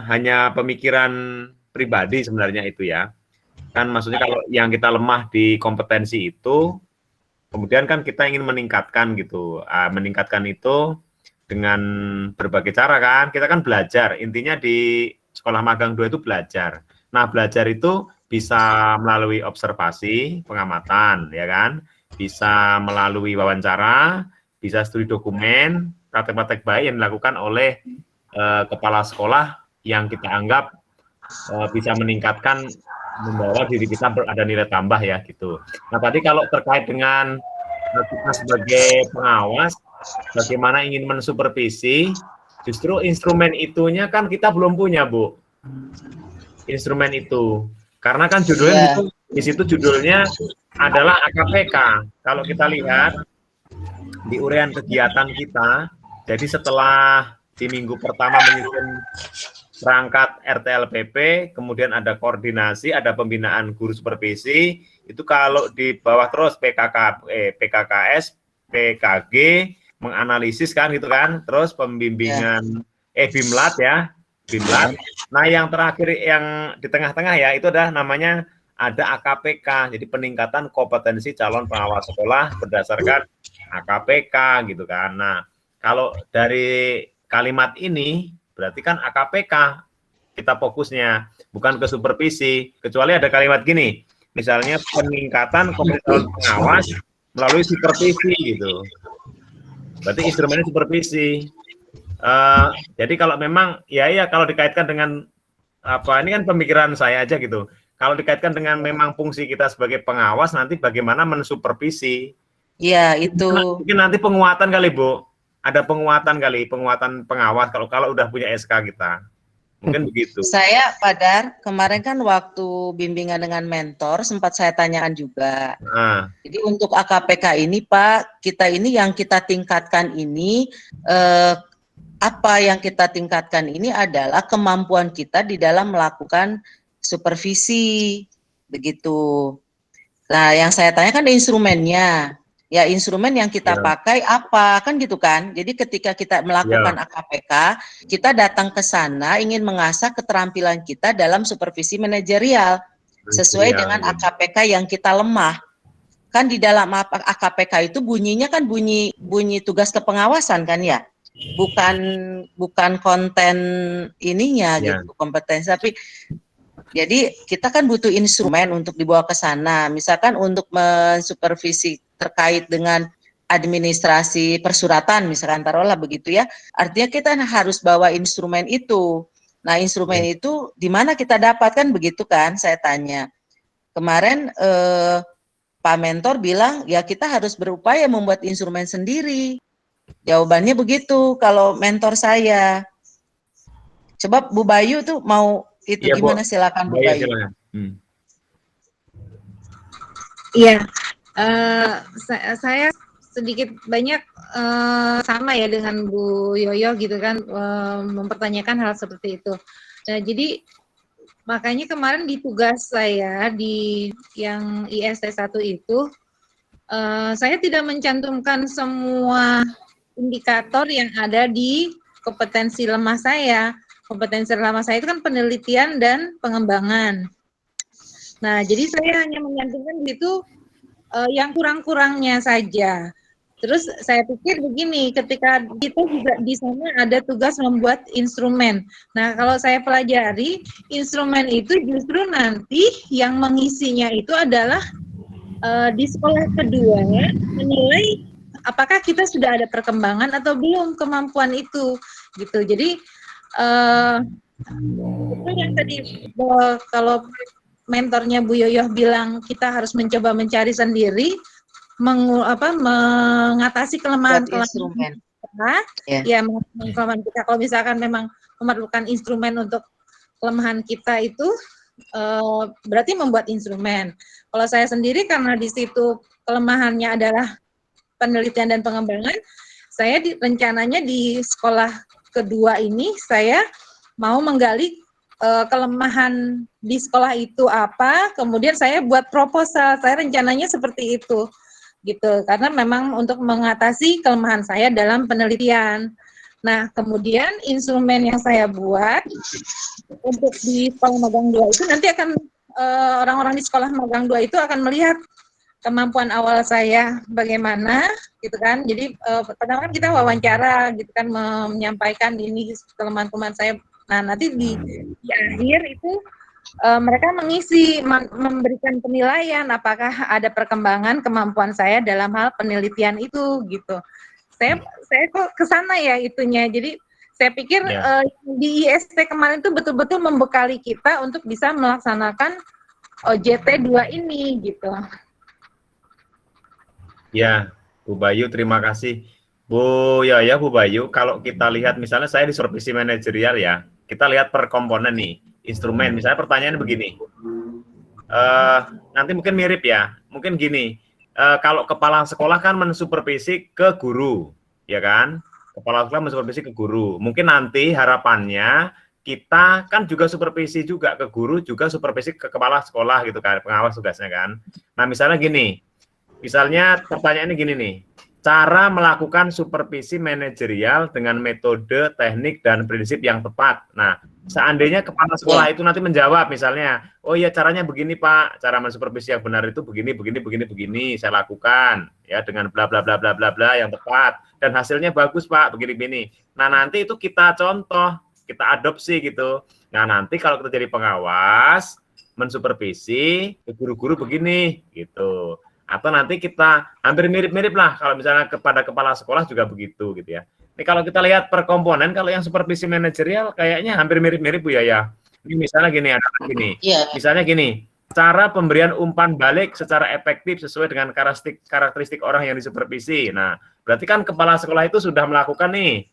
hanya pemikiran pribadi sebenarnya itu ya. Kan maksudnya kalau yang kita lemah di kompetensi itu, kemudian kan kita ingin meningkatkan gitu. Meningkatkan itu dengan berbagai cara kan. Kita kan belajar, intinya di Sekolah Magang 2 itu belajar. Nah, belajar itu bisa melalui observasi, pengamatan, ya kan? Bisa melalui wawancara, bisa studi dokumen, praktek-praktek baik yang dilakukan oleh kepala sekolah yang kita anggap bisa meningkatkan, membawa diri kita ada nilai tambah ya gitu. Nah, tadi kalau terkait dengan kita sebagai pengawas, bagaimana ingin mensupervisi, justru instrumen itunya kan kita belum punya, Bu. Instrumen itu, karena kan judulnya di situ judulnya adalah AKPK. Kalau kita lihat di uraian kegiatan kita, jadi setelah di minggu pertama menyusun perangkat RTLPP, kemudian ada koordinasi, ada pembinaan guru supervisi, itu kalau di bawah terus PKKS, PKG, menganalisis kan gitu kan, terus pembimbingan BIMLAT ya, BIMLAT. Nah yang terakhir yang di tengah-tengah ya, itu adalah namanya ada AKPK, jadi peningkatan kompetensi calon pengawas sekolah berdasarkan AKPK gitu kan. Nah, kalau dari kalimat ini berarti kan AKPK kita fokusnya, bukan ke supervisi, kecuali ada kalimat gini, misalnya peningkatan kompetensi calon pengawas melalui supervisi gitu. Berarti instrumennya supervisi. Jadi kalau memang ya kalau dikaitkan dengan apa, ini kan pemikiran saya aja gitu. Kalau dikaitkan dengan memang fungsi kita sebagai pengawas, nanti bagaimana mensupervisi. Ya, itu. Mungkin nanti penguatan kali, Bu. Ada penguatan kali, penguatan pengawas kalau udah punya SK kita. Mungkin begitu. Saya, Padar, kemarin kan waktu bimbingan dengan mentor, sempat saya tanyakan juga. Jadi untuk AKPK ini, Pak, kita ini yang kita tingkatkan ini, apa yang kita tingkatkan ini adalah kemampuan kita di dalam melakukan supervisi, begitu. Nah, yang saya tanyakan instrumennya. Ya, instrumen yang kita pakai apa, kan gitu kan. Jadi ketika kita melakukan AKPK, kita datang ke sana ingin mengasah keterampilan kita dalam supervisi manajerial sesuai dengan AKPK yang kita lemah. Kan di dalam AKPK itu bunyinya kan bunyi tugas kepengawasan kan ya. Bukan konten ininya gitu, kompetensi, tapi jadi kita kan butuh instrumen untuk dibawa ke sana. Misalkan untuk mensupervisi terkait dengan administrasi persuratan, misalkan taruhlah begitu ya. Artinya kita harus bawa instrumen itu. Nah, instrumen itu di mana kita dapatkan begitu kan? Saya tanya. Kemarin Pak Mentor bilang ya kita harus berupaya membuat instrumen sendiri. Jawabannya begitu kalau mentor saya. Coba Bu Bayu tuh mau itu ya, gimana? Silakan Bu Bayu. Iya. Saya sedikit banyak sama ya dengan Bu Yoyo gitu kan, mempertanyakan hal seperti itu. Nah, jadi makanya kemarin di tugas saya di yang IST 1 itu saya tidak mencantumkan semua indikator yang ada di kompetensi lemah saya. Kompetensi lemah saya itu kan penelitian dan pengembangan. Nah, jadi saya hanya mencantumkan gitu yang kurang-kurangnya saja. Terus saya pikir begini, ketika kita juga di sana ada tugas membuat instrumen. Nah, kalau saya pelajari, instrumen itu justru nanti yang mengisinya itu adalah di sekolah kedua menilai apakah kita sudah ada perkembangan atau belum kemampuan itu, gitu. Jadi itu yang tadi kalau mentornya Bu Yoyo bilang kita harus mencoba mencari sendiri, mengatasi kelemahan kita. Ya, kelemahan kita. Kalau misalkan memang memerlukan instrumen untuk kelemahan kita itu, berarti membuat instrumen. Kalau saya sendiri karena di situ kelemahannya adalah penelitian dan pengembangan, saya rencananya di sekolah kedua ini saya mau menggali kelemahan di sekolah itu apa, kemudian saya buat proposal, saya rencananya seperti itu, gitu, karena memang untuk mengatasi kelemahan saya dalam penelitian. Nah, kemudian instrumen yang saya buat untuk di sekolah magang 2 itu nanti akan orang-orang di sekolah magang 2 itu akan melihat kemampuan awal saya bagaimana, gitu kan. Jadi pertama kan kita wawancara, gitu kan, menyampaikan ini kelemahan-kelemahan saya. Nah, nanti di akhir itu mereka memberikan penilaian apakah ada perkembangan kemampuan saya dalam hal penelitian itu, gitu. Saya kok ke sana ya itunya. Jadi saya pikir di IST kemarin itu betul-betul membekali kita untuk bisa melaksanakan OJT 2 ini, gitu. Ya, Bu Bayu, terima kasih. Bu Bayu, kalau kita lihat misalnya saya di supervisi manajerial ya, kita lihat per komponen nih, instrumen. Misalnya pertanyaan begini, nanti mungkin mirip ya, mungkin gini, kalau kepala sekolah kan mensupervisi ke guru, ya kan? Kepala sekolah mensupervisi ke guru. Mungkin nanti harapannya kita kan juga supervisi juga ke guru, juga supervisi ke kepala sekolah gitu kan, pengawas tugasnya kan. Nah misalnya gini, misalnya pertanyaannya gini nih, cara melakukan supervisi manajerial dengan metode, teknik, dan prinsip yang tepat. Nah, seandainya kepala sekolah itu nanti menjawab misalnya, oh ya caranya begini Pak, cara mensupervisi yang benar itu begini, begini, saya lakukan ya dengan bla bla bla bla bla bla yang tepat dan hasilnya bagus Pak, begini. Nah, nanti itu kita contoh, kita adopsi gitu. Nah, nanti kalau kita jadi pengawas, mensupervisi, guru-guru begini gitu. Atau nanti kita hampir mirip-mirip lah kalau misalnya kepada kepala sekolah juga begitu gitu ya. Ini kalau kita lihat per komponen, kalau yang supervisi manajerial kayaknya hampir mirip-mirip Bu ya. Ini misalnya gini, ada gini. Misalnya gini, cara pemberian umpan balik secara efektif sesuai dengan karakteristik orang yang disupervisi. Nah, berarti kan kepala sekolah itu sudah melakukan nih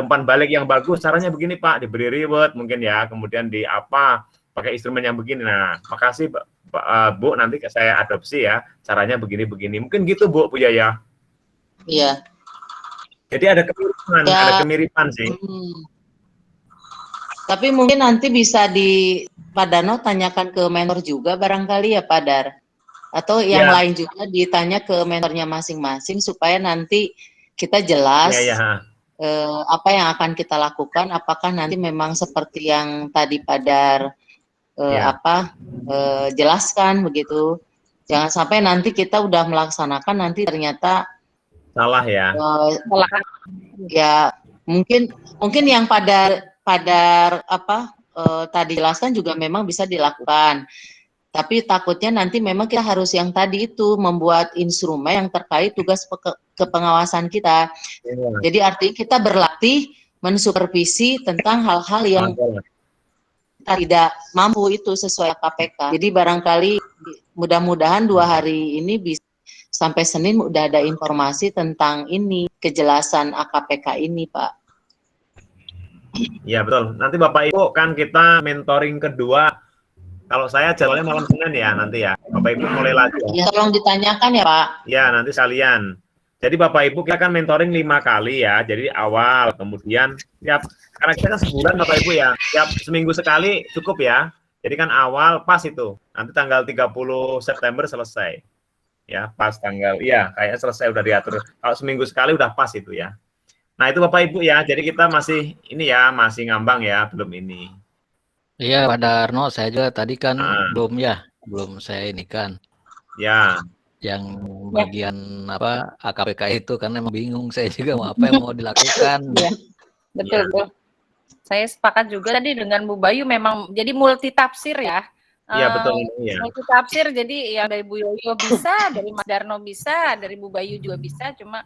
umpan balik yang bagus. Caranya begini Pak, diberi reward mungkin ya, kemudian di apa, pakai instrumen yang begini. Nah, makasih Bu, nanti saya adopsi ya, caranya begini. Mungkin gitu Bu Yaya. Iya. Jadi ada kemiripan, ada kemiripan sih. Tapi mungkin nanti bisa Pak Darno tanyakan ke mentor juga barangkali ya Pak Dar. Atau yang lain juga ditanya ke mentornya masing-masing supaya nanti kita jelas apa yang akan kita lakukan, apakah nanti memang seperti yang tadi Pak Dar jelaskan begitu. Jangan sampai nanti kita udah melaksanakan nanti ternyata salah ya. Ya mungkin yang pada tadi jelaskan juga memang bisa dilakukan. Tapi takutnya nanti memang kita harus yang tadi itu membuat instrumen yang terkait tugas kepengawasan kita. Jadi artinya kita berlatih mensupervisi tentang hal-hal yang tidak mampu itu sesuai KPK. Jadi barangkali mudah-mudahan 2 hari ini bisa sampai Senin udah ada informasi tentang ini, kejelasan AKPK ini, Pak. Iya betul. Nanti Bapak Ibu kan kita mentoring kedua. Kalau saya jadwalnya malam Senin ya nanti ya. Bapak Ibu mulai lagi. Ya, tolong ditanyakan ya Pak. Ya nanti sekalian. Jadi Bapak Ibu kita kan mentoring 5 kali ya. Jadi awal, kemudian karena kita kan sebulan Bapak Ibu ya. Tiap seminggu sekali cukup ya. Jadi kan awal pas itu. Nanti tanggal 30 September selesai. Ya, pas tanggal. Iya, kayaknya selesai udah diatur. Kalau seminggu sekali udah pas itu ya. Nah, itu Bapak Ibu ya. Jadi kita masih ini ya, masih ngambang ya, belum ini. Iya, Pak Darno, saya juga tadi kan belum saya ini kan. Ya. Yang bagian AKPK itu kan emang bingung saya juga mau apa yang mau dilakukan. Iya. Betul. Saya sepakat juga tadi dengan Bu Bayu memang jadi multi tafsir ya. Iya betul ya. Multi tafsir jadi yang dari Bu Yoyo bisa, dari Mas Darno bisa, dari Bu Bayu juga bisa, cuma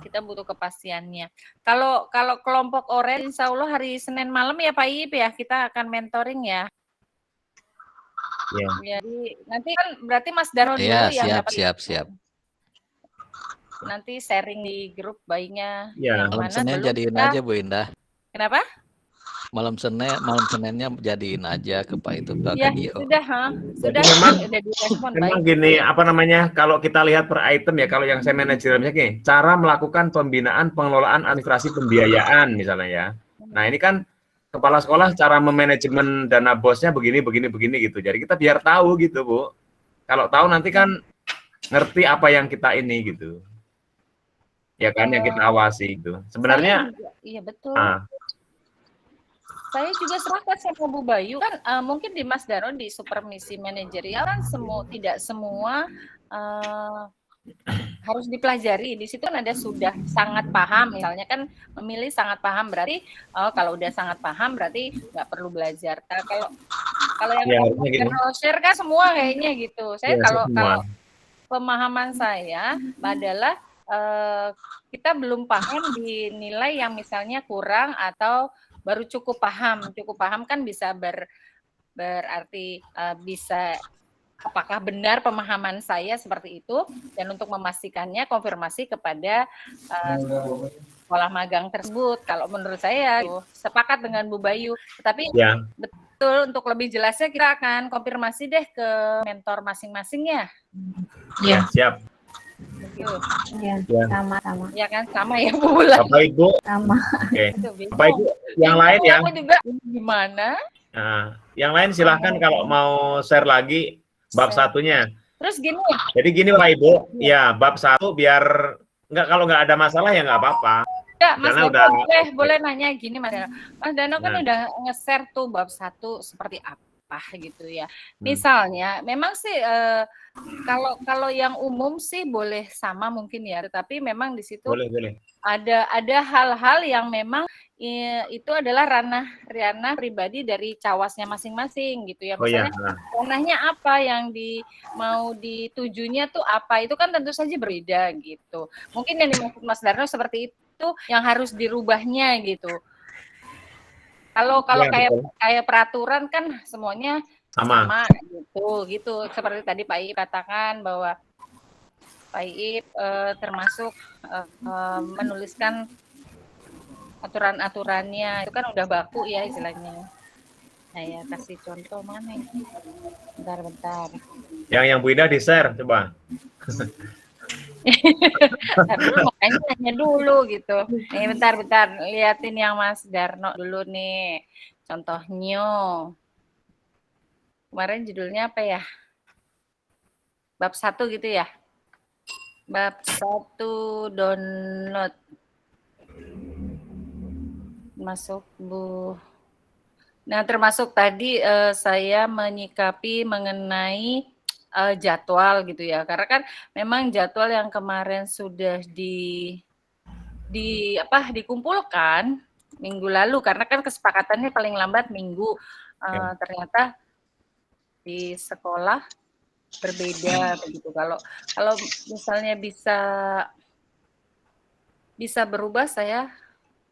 kita butuh kepastiannya. Kalau kelompok Oren insya Allah hari Senin malam ya Pak Ip ya kita akan mentoring ya. Ya. Jadi nanti kan berarti Mas Darno dulu yang dapat. Siap. Nanti sharing di grup bayinya. Ya. Malam Senin jadiin aja Bu Indah. Kenapa? Malam Seninnya jadiin aja ke Pak itu Pak Ya, sudah direspon memang gini kalau kita lihat per item ya, kalau yang saya manajernya gini, cara melakukan pembinaan pengelolaan administrasi pembiayaan misalnya ya. Nah, ini kan kepala sekolah cara memanajemen dana bosnya begini gitu. Jadi kita biar tahu gitu, Bu. Kalau tahu nanti kan ngerti apa yang kita ini gitu. Ya kan yang kita awasi itu. Sebenarnya iya betul. Saya juga sepakat sama Bu Bayu kan mungkin di Mas Darno di supervisi manajerial kan tidak semua harus dipelajari. Di situ kan ada sudah sangat paham, misalnya kan memilih sangat paham berarti kalau udah sangat paham berarti nggak perlu belajar. Kalau yang share kan semua kayaknya gitu. Saya kalau pemahaman saya adalah kita belum paham di nilai yang misalnya kurang atau baru cukup paham. Cukup paham kan bisa berarti bisa apakah benar pemahaman saya seperti itu, dan untuk memastikannya konfirmasi kepada sekolah magang tersebut. Kalau menurut saya sepakat dengan Bu Bayu, tapi betul untuk lebih jelasnya kita akan konfirmasi deh ke mentor masing-masingnya. Ya, siap. Iya, sama. Ya kan sama ya Bu Bulan. Bapak Ibu. Sama. Oke. Bapak Ibu yang lain ya. Aku juga gimana? Nah, yang lain silahkan kalau mau share lagi bab satunya. Terus gini. Jadi gini Bapak Ibu, ya bab 1 biar Enggak, kalau nggak ada masalah ya nggak apa-apa. Ya, Mas Karena Dano udah boleh nanya gini Mas Dano. Mas Dano kan Nah. udah nge-share tuh bab 1 seperti apa gitu ya. Hmm. Misalnya, memang sih kalau yang umum sih boleh sama mungkin ya, tetapi memang di situ boleh. ada hal-hal yang memang itu adalah ranah pribadi dari cawasnya masing-masing gitu ya. Oh ya. Misalnya ranahnya apa yang mau ditujunya tuh apa, itu kan tentu saja berbeda gitu. Mungkin yang dimaksud Mas Darno seperti itu yang harus dirubahnya gitu. Kalau Ya, kayak peraturan kan semuanya sama gitu. Seperti tadi Pak Iip katakan bahwa Pak Iip termasuk menuliskan aturan-aturannya, itu kan udah baku ya istilahnya. Nah ya, kasih contoh mana ini? Bentar. Yang Bu Ida di-share coba. Makanya nanya dulu gitu. Nih bentar, liatin yang Mas Darno dulu nih. Contohnya. Kemarin judulnya apa ya? Bab 1 gitu ya? Bab 1 download. Masuk Bu. Nah, termasuk tadi saya menyikapi mengenai jadwal gitu ya. Karena kan memang jadwal yang kemarin sudah dikumpulkan minggu lalu, karena kan kesepakatannya paling lambat minggu. Ternyata di sekolah berbeda begitu. Kalau misalnya bisa berubah,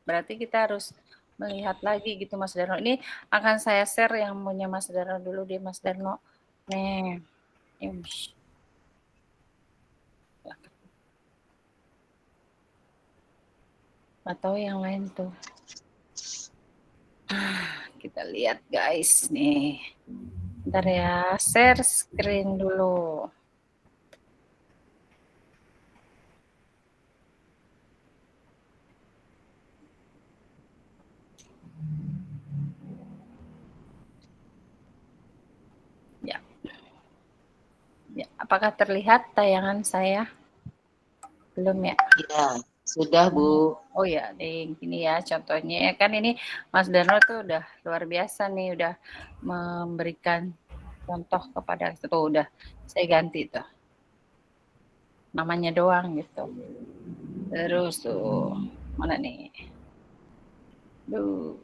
berarti kita harus melihat lagi gitu Mas Darno. Ini akan saya share yang punya Mas Darno dulu deh Mas Darno. Nih. Atau yang lain tuh. Kita lihat guys nih. Bentar ya, share screen dulu. Ya, apakah terlihat tayangan saya? Belum ya? Ya, sudah Bu. Oh ya, gini ya contohnya. Kan ini Mas Darno tuh udah luar biasa nih, udah memberikan contoh kepada itu. Tuh udah saya ganti tuh. Namanya doang gitu. Terus tuh, mana nih? Duh.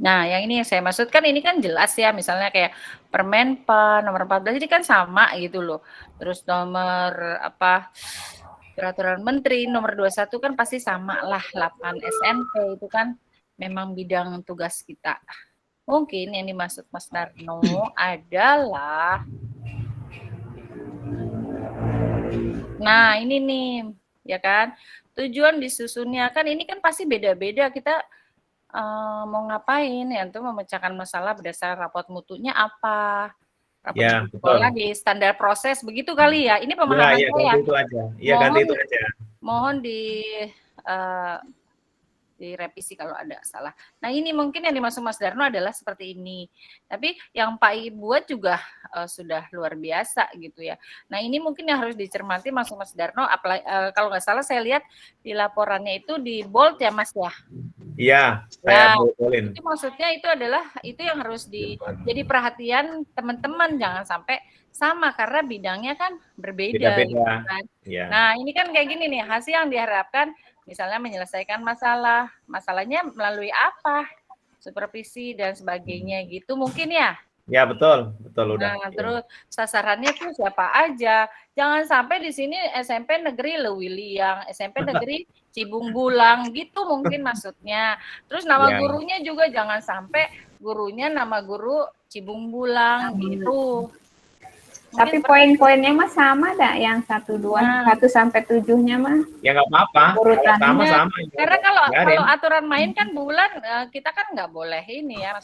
Nah, yang ini yang saya maksudkan ini kan jelas ya, misalnya kayak Permenpan nomor 14 ini kan sama gitu loh. Terus nomor Peraturan Menteri nomor 21 kan pasti sama lah, 8 SMP itu kan memang bidang tugas kita. Mungkin yang dimaksud Mas Darno adalah nah, ini nih, ya kan? Tujuan disusunnya kan ini kan pasti beda-beda kita mau ngapain ya, untuk memecahkan masalah berdasarkan raport mutunya apa, raport Ya, sekolah di standar proses begitu kali ya. Ini pemahaman ya, saya. Ganti itu aja. Iya, ganti itu aja. Mohon direvisi kalau ada salah. Nah, ini mungkin yang dimaksud Mas Darno adalah seperti ini. Tapi yang Pak I buat juga sudah luar biasa gitu ya. Nah, ini mungkin yang harus dicermati Mas Darno. Kalau nggak salah saya lihat di laporannya itu di bold ya Mas ya. Iya, saya boleh. Itu maksudnya itu adalah itu yang harus jadi perhatian teman-teman, jangan sampai sama karena bidangnya kan berbeda. Gitu kan. Ya. Nah, ini kan kayak gini nih, hasil yang diharapkan misalnya menyelesaikan masalahnya melalui apa? Supervisi dan sebagainya gitu mungkin ya. Ya, betul udah. Nah, terus sasarannya tuh siapa aja. Jangan sampai di sini SMP Negeri Lewiliang, SMP Negeri Cibung Bulang gitu mungkin maksudnya. Terus nama gurunya juga jangan sampai gurunya nama guru Cibung Bulang gitu. Tapi poin-poinnya mah sama dah, yang 1, 2, 1 sampai 7-nya mah. Ya nggak apa-apa. Sama-sama. Karena kalau aturan main kan bulan kita kan nggak boleh ini ya.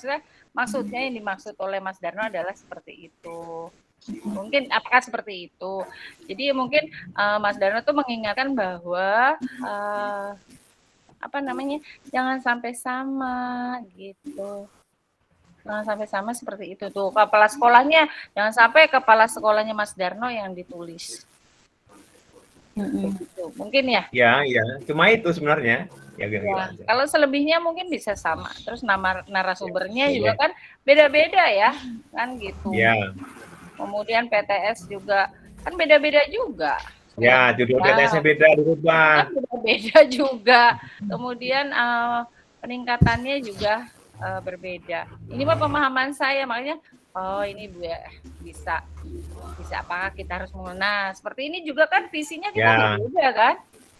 Maksudnya yang dimaksud oleh Mas Darno adalah seperti itu. Mungkin apakah seperti itu? Jadi mungkin Mas Darno tuh mengingatkan bahwa jangan sampai sama gitu. Jangan sampai sama seperti itu tuh. Kepala sekolahnya, jangan sampai kepala sekolahnya Mas Darno yang ditulis. Gitu. Mungkin ya? Ya, cuma itu sebenarnya. Ya, Ya, kalau selebihnya mungkin bisa sama. Terus nama narasumbernya juga kan beda-beda ya, kan gitu. Ya. Kemudian PTS juga kan beda-beda juga. Ya, judul PTS-nya beda dirubah. Kan beda-beda juga. Kemudian peningkatannya juga berbeda. Ini mah pemahaman saya, makanya oh ini Bu ya bisa apakah kita harus mengenal. Seperti ini juga kan visinya kita berbeda kan?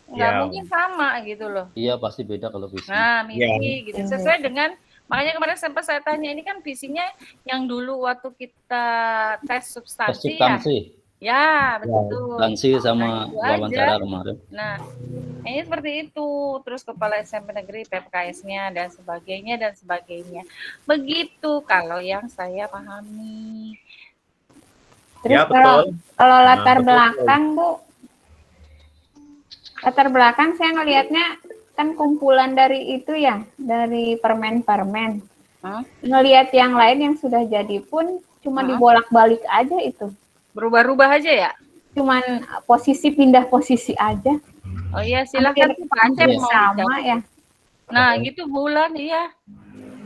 Nggak mungkin sama gitu loh. Iya, pasti beda kalau visi. Nah, misi gitu. Sesuai dengan, makanya kemarin sempat saya tanya, ini kan visinya yang dulu waktu kita tes substansi ya. Ya, betul. Substansi sama wawancara kemarin. Nah, ini seperti itu. Terus kepala SMP negeri, PPKS-nya dan sebagainya. Begitu kalau yang saya pahami. Terus kalau latar belakang, Bu, latar belakang saya ngelihatnya kan kumpulan dari itu ya, dari permen-permen. Ngelihat yang lain yang sudah jadi pun cuma dibolak-balik aja itu. Berubah-ubah aja ya? Cuman pindah posisi aja. Oh iya, silakan Pak sama ya. Nah, gitu Bulan, iya.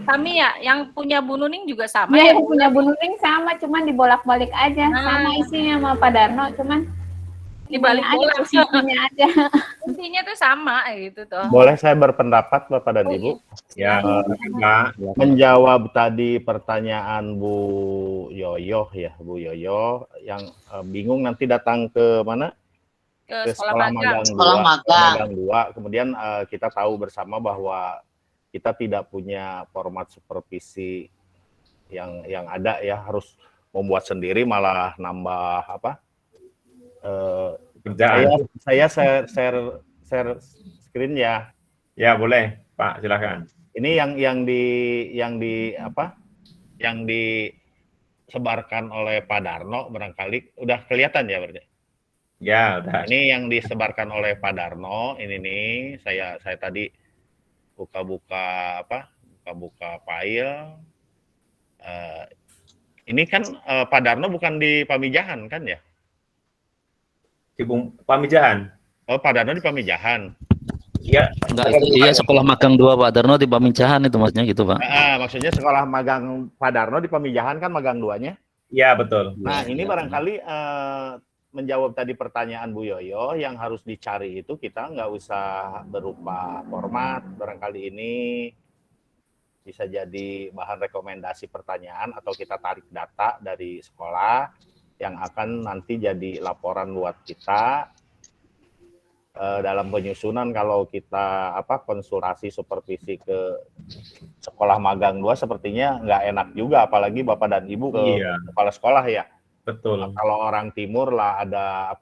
Kami ya, yang punya Bu Nuning juga sama ya? Yang punya Bu Nuning sama, cuman dibolak-balik aja. Sama isinya sama Pak Darno, cuman dibalik-balik posisinya aja. Intinya tuh sama gitu tuh. Boleh saya berpendapat Bapak dan Ibu? Ya, menjawab tadi pertanyaan Bu Yoyo ya, Bu Yoyo yang bingung nanti datang ke mana? Ke sekolah magang 2. Kemudian kita tahu bersama bahwa kita tidak punya format supervisi yang ada ya, harus membuat sendiri, malah nambah apa? Saya share screen ya. Ya, boleh, Pak, silakan. Ini yang disebarkan oleh Pak Darno barangkali udah kelihatan ya berarti. Ya, udah. Ini yang disebarkan oleh Pak Darno, ini nih saya tadi buka file. Ini kan Pak Darno bukan di Pamijahan kan ya? Di Pamijahan. Oh, Pak Darno di Pamijahan. Iya. Enggak, itu sekolah magang 2 Pak Darno di Pamijahan itu maksudnya gitu, Pak. Maksudnya sekolah magang Pak Darno di Pamijahan kan magang 2-nya? Iya, betul. Nah, ini barangkali menjawab tadi pertanyaan Bu Yoyo, yang harus dicari itu kita nggak usah berupa format, barangkali ini bisa jadi bahan rekomendasi pertanyaan atau kita tarik data dari sekolah yang akan nanti jadi laporan buat kita dalam penyusunan kalau kita konsultasi supervisi ke sekolah magang 2 sepertinya nggak enak juga, apalagi Bapak dan Ibu ke kepala sekolah ya. Betul. Nah, kalau orang timur lah ada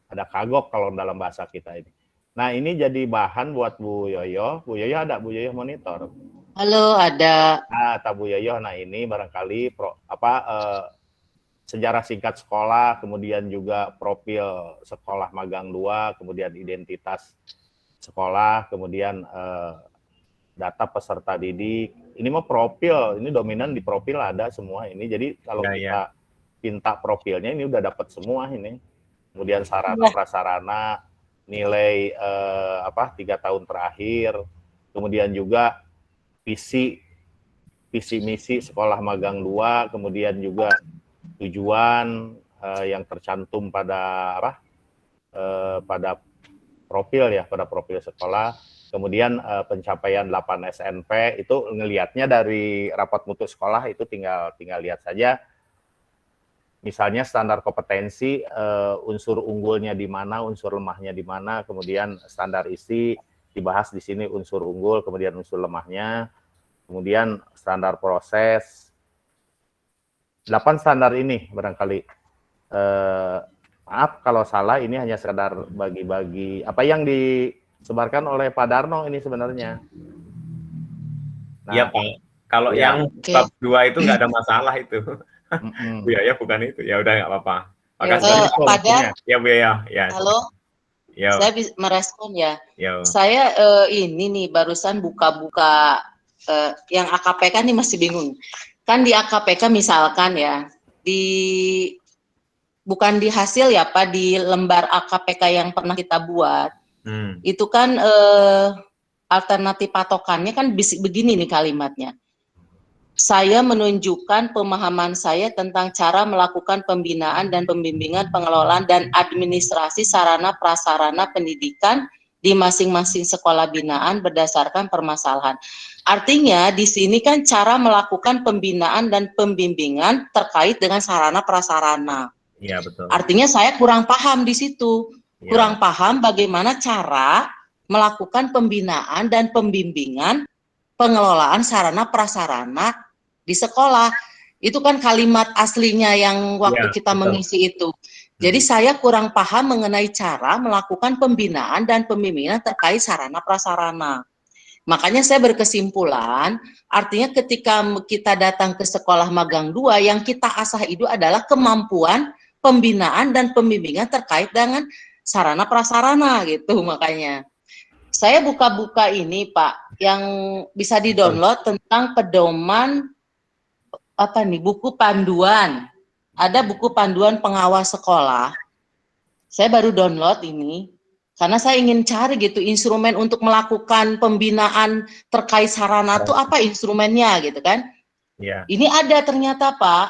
ada kagok kalau dalam bahasa kita ini. Nah, ini jadi bahan buat Bu Yoyo. Bu Yoyo ada, Bu Yoyo monitor. Halo, ada. Nah, Bu Yoyo, nah ini barangkali sejarah singkat sekolah, kemudian juga profil sekolah magang 2, kemudian identitas sekolah, kemudian data peserta didik. Ini mah profil, ini dominan di profil ada semua ini. Jadi kalau kita pinta profilnya ini udah dapat semua ini. Kemudian sarana prasarana, nilai 3 tahun terakhir, kemudian juga visi misi sekolah magang 2, kemudian juga tujuan yang tercantum pada pada profil ya, pada profil sekolah. Kemudian pencapaian 8 SNP itu ngelihatnya dari rapat mutu sekolah itu tinggal lihat saja. Misalnya standar kompetensi, unsur unggulnya di mana, unsur lemahnya di mana, kemudian standar isi dibahas di sini unsur unggul, kemudian unsur lemahnya, kemudian standar proses. 8 standar ini barangkali. Maaf kalau salah, ini hanya sekedar bagi-bagi apa yang disebarkan oleh Pak Darno ini sebenarnya. Iya, Pak. Kalau yang bab 2 itu nggak ada masalah itu. Bu Yaya bukan itu. Ya udah nggak apa-apa. Pada ya Bu Yaya. Ya. Halo. Ya. Saya bisa merespon ya. Ya. Saya ini nih barusan buka-buka yang AKPK nih masih bingung. Kan di AKPK misalkan ya, bukan di hasil ya Pak, di lembar AKPK yang pernah kita buat, itu kan alternatif patokannya kan begini nih kalimatnya. Saya menunjukkan pemahaman saya tentang cara melakukan pembinaan dan pembimbingan pengelolaan dan administrasi sarana prasarana pendidikan di masing-masing sekolah binaan berdasarkan permasalahan. Artinya di sini kan cara melakukan pembinaan dan pembimbingan terkait dengan sarana prasarana. Iya, betul. Artinya saya kurang paham di situ. Kurang paham bagaimana cara melakukan pembinaan dan pembimbingan pengelolaan sarana prasarana di sekolah. Itu kan kalimat aslinya yang waktu kita mengisi itu. Jadi saya kurang paham mengenai cara melakukan pembinaan dan pembimbingan terkait sarana prasarana. Makanya saya berkesimpulan, artinya ketika kita datang ke sekolah magang 2, yang kita asah itu adalah kemampuan pembinaan dan pembimbingan terkait dengan sarana prasarana gitu. Makanya saya buka-buka ini Pak, yang bisa di-download tentang pedoman buku panduan. Ada buku panduan pengawas sekolah. Saya baru download ini karena saya ingin cari gitu instrumen untuk melakukan pembinaan terkait sarana itu apa instrumennya gitu kan. Ini ada ternyata Pak.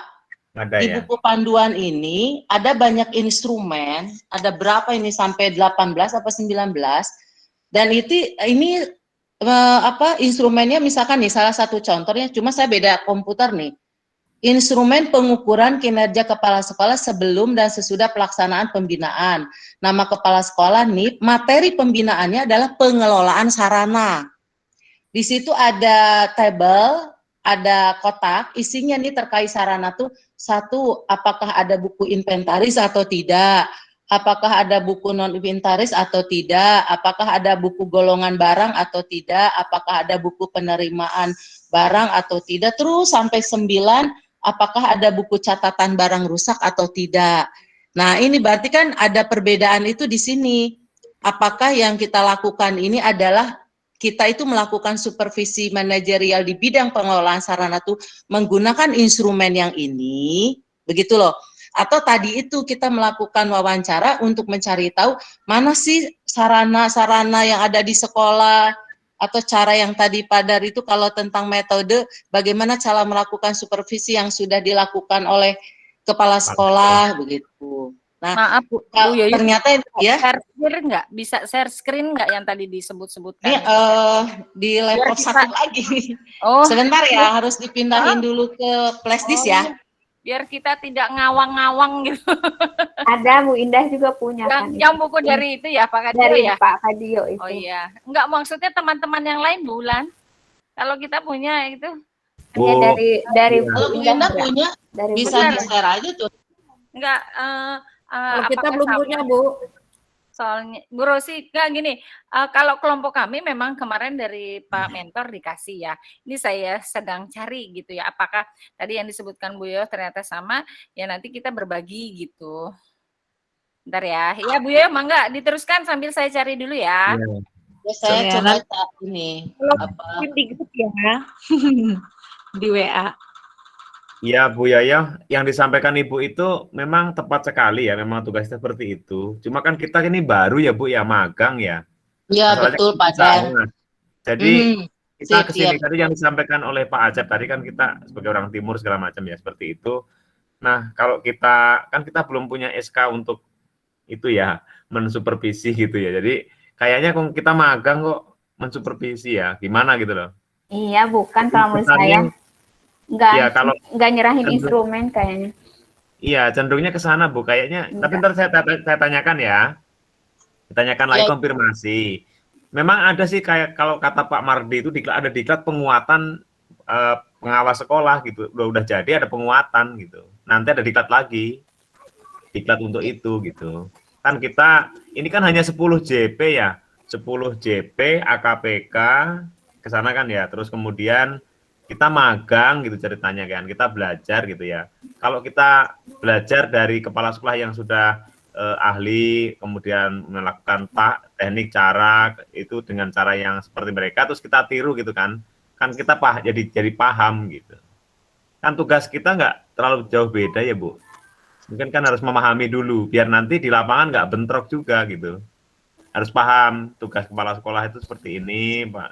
Di buku panduan ini ada banyak instrumen, ada berapa ini sampai 18 apa 19. Dan ini instrumennya misalkan nih salah satu contohnya, cuma saya beda komputer nih. Instrumen pengukuran kinerja kepala sekolah sebelum dan sesudah pelaksanaan pembinaan. Nama kepala sekolah nih, materi pembinaannya adalah pengelolaan sarana. Di situ ada tabel, ada kotak, isinya nih terkait sarana tuh, satu, apakah ada buku inventaris atau tidak? Apakah ada buku non-inventaris atau tidak? Apakah ada buku golongan barang atau tidak? Apakah ada buku penerimaan barang atau tidak? Terus sampai 9, apakah ada buku catatan barang rusak atau tidak? Nah, ini berarti kan ada perbedaan itu di sini. Apakah yang kita lakukan ini adalah kita itu melakukan supervisi manajerial di bidang pengelolaan sarana itu menggunakan instrumen yang ini, begitu loh. Atau tadi itu kita melakukan wawancara untuk mencari tahu mana sih sarana-sarana yang ada di sekolah, atau cara yang tadi Pak Dar itu kalau tentang metode, bagaimana cara melakukan supervisi yang sudah dilakukan oleh kepala sekolah, begitu. Nah, maaf Bu Yoyo, ternyata ya. Share screen nggak? Bisa share screen nggak yang tadi disebut-sebutkan? Ini di laptop satu lagi. Oh, sebentar ya, harus dipindahin dulu ke flash disk ya. Biar kita tidak ngawang-ngawang gitu. Ada Bu Indah juga punya yang buku dari itu ya Pak Kadio dari ya? Pak Kadio itu. Oh iya, enggak maksudnya teman-teman yang lain Bulan. Kalau kita punya itu. Ya, dari kalau Bu Indah punya, dari bisa di-share aja tuh. Enggak, kita belum punya Bu. Soalnya Bu Rosi, enggak gini, kalau kelompok kami memang kemarin dari Pak Mentor dikasih ya. Ini saya sedang cari gitu ya. Apakah tadi yang disebutkan Bu Yoyo ternyata sama? Ya nanti kita berbagi gitu. Bentar ya. Ya Bu Yoyo, mangga diteruskan sambil saya cari dulu ya. Ya, saya coba cari ini. Di grup ya. Di WA. Ya Bu Yaya, yang disampaikan Ibu itu memang tepat sekali ya, memang tugasnya seperti itu. Cuma kan kita ini baru ya Bu ya, magang ya. Iya betul Pak Dar. Jadi kita kesini tadi yang disampaikan oleh Pak Acep tadi kan kita sebagai orang timur segala macam ya seperti itu. Nah kalau kita kan kita belum punya SK untuk itu ya, mensupervisi gitu ya. Jadi kayaknya kok kita magang kok mensupervisi ya, gimana gitu loh. Iya bukan kalau menurut saya. Nggak nyerahin instrumen kayaknya. Iya, cenderungnya ke sana Bu kayaknya. Tapi ntar saya tanyakan ya. Tanyakan lagi konfirmasi. Memang ada sih kayak kalau kata Pak Mardi itu ada diklat penguatan pengawas sekolah gitu. Udah jadi ada penguatan gitu. Nanti ada diklat lagi. Diklat untuk itu gitu. Kan kita ini kan hanya 10 JP ya. 10 JP AKPK ke sana kan ya. Terus kemudian kita magang gitu ceritanya kan, kita belajar gitu ya. Kalau kita belajar dari kepala sekolah yang sudah ahli, kemudian melakukan teknik cara itu dengan cara yang seperti mereka, terus kita tiru gitu kan. kan kita jadi paham gitu. Kan tugas kita nggak terlalu jauh beda ya Bu. Mungkin kan harus memahami dulu, biar nanti di lapangan nggak bentrok juga gitu. Harus paham tugas kepala sekolah itu seperti ini, Pak.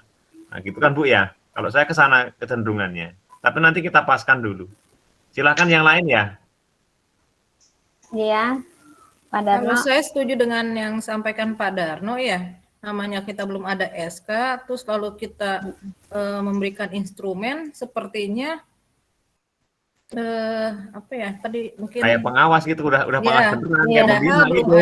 Nah gitu kan Bu ya. Kalau saya ke sana kecenderungannya. Tapi nanti kita paskan dulu. Silahkan yang lain ya. Iya, Pak Darno. Kalau saya setuju dengan yang sampaikan Pak Darno ya. Namanya kita belum ada SK, terus lalu kita memberikan instrumen, sepertinya apa ya tadi mungkin Kayak pengawas gitu, udah pengawas beneran ya, kayak padahal belum gitu.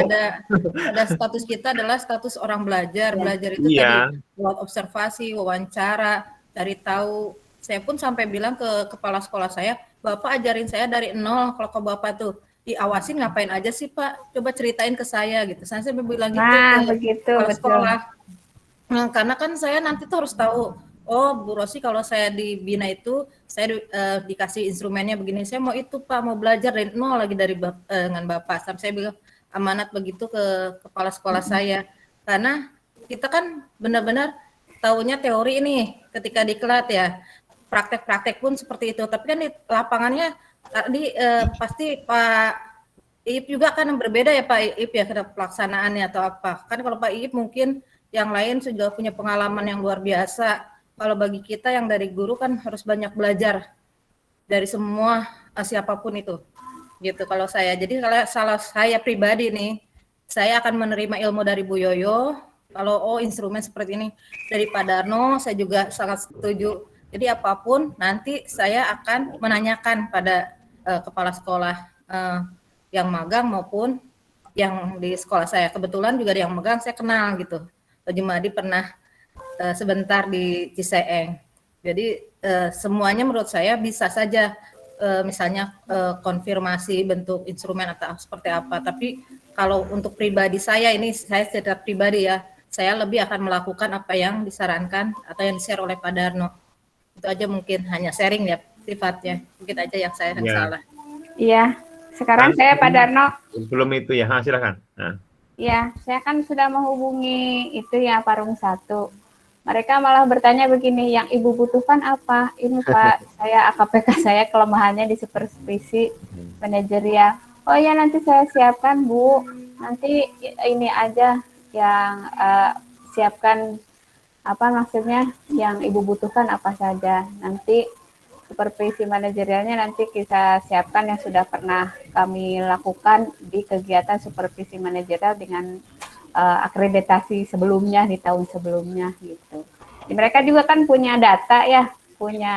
ada status kita adalah status orang belajar. Belajar itu Iya. tadi lewat observasi, wawancara, cari tahu. Saya pun sampai bilang ke kepala sekolah saya, Bapak ajarin saya dari nol. Kalau ke Bapak tuh diawasin ngapain aja sih Pak? Coba ceritain ke saya gitu. Saya bilang gitu ke begitu, kepala betul. sekolah. Nah, karena kan saya nanti tuh harus tahu, oh Bu Rosi kalau saya dibina itu, saya dikasih instrumennya begini, saya mau itu Pak, mau belajar dari nol lagi dengan Bapak. Sampai saya bilang amanat begitu ke kepala sekolah saya. Karena kita kan benar-benar taunya teori ini ketika di kelas ya, praktek-praktek pun seperti itu. Tapi kan di lapangannya tadi pasti Pak Iip juga kan berbeda ya Pak Iip ya, karena pelaksanaannya atau apa. Kan kalau Pak Iip mungkin yang lain sudah punya pengalaman yang luar biasa. Kalau bagi kita yang dari guru kan harus banyak belajar dari semua siapapun itu. Gitu kalau saya. Jadi kalau salah saya pribadi nih, saya akan menerima ilmu dari Bu Yoyo. Kalau instrumen seperti ini dari Pak Darno, saya juga sangat setuju. Jadi apapun nanti saya akan menanyakan pada kepala sekolah yang magang maupun yang di sekolah saya. Kebetulan juga yang magang saya kenal gitu. Pak Jumadi pernah sebentar di Ciseeng. Jadi semuanya menurut saya bisa saja misalnya konfirmasi bentuk instrumen atau seperti apa. Tapi kalau untuk pribadi saya ini, saya secara pribadi ya, saya lebih akan melakukan apa yang disarankan atau yang di-share oleh Pak Darno. Itu aja mungkin hanya sharing ya sifatnya. Mungkin aja yang saya salah. Iya. Sekarang saya Pak Darno. Belum itu ya, silakan. Nah. Iya, saya kan sudah menghubungi itu ya Parung 1. Mereka malah bertanya begini, yang Ibu butuhkan apa? Ini Pak, saya AKPK saya kelemahannya di supervisi manajerial. Oh ya nanti saya siapkan Bu, nanti ini aja yang siapkan apa maksudnya yang Ibu butuhkan apa saja. Nanti supervisi manajerialnya nanti kita siapkan yang sudah pernah kami lakukan di kegiatan supervisi manajerial dengan akreditasi sebelumnya di tahun sebelumnya gitu. Jadi mereka juga kan punya data ya, punya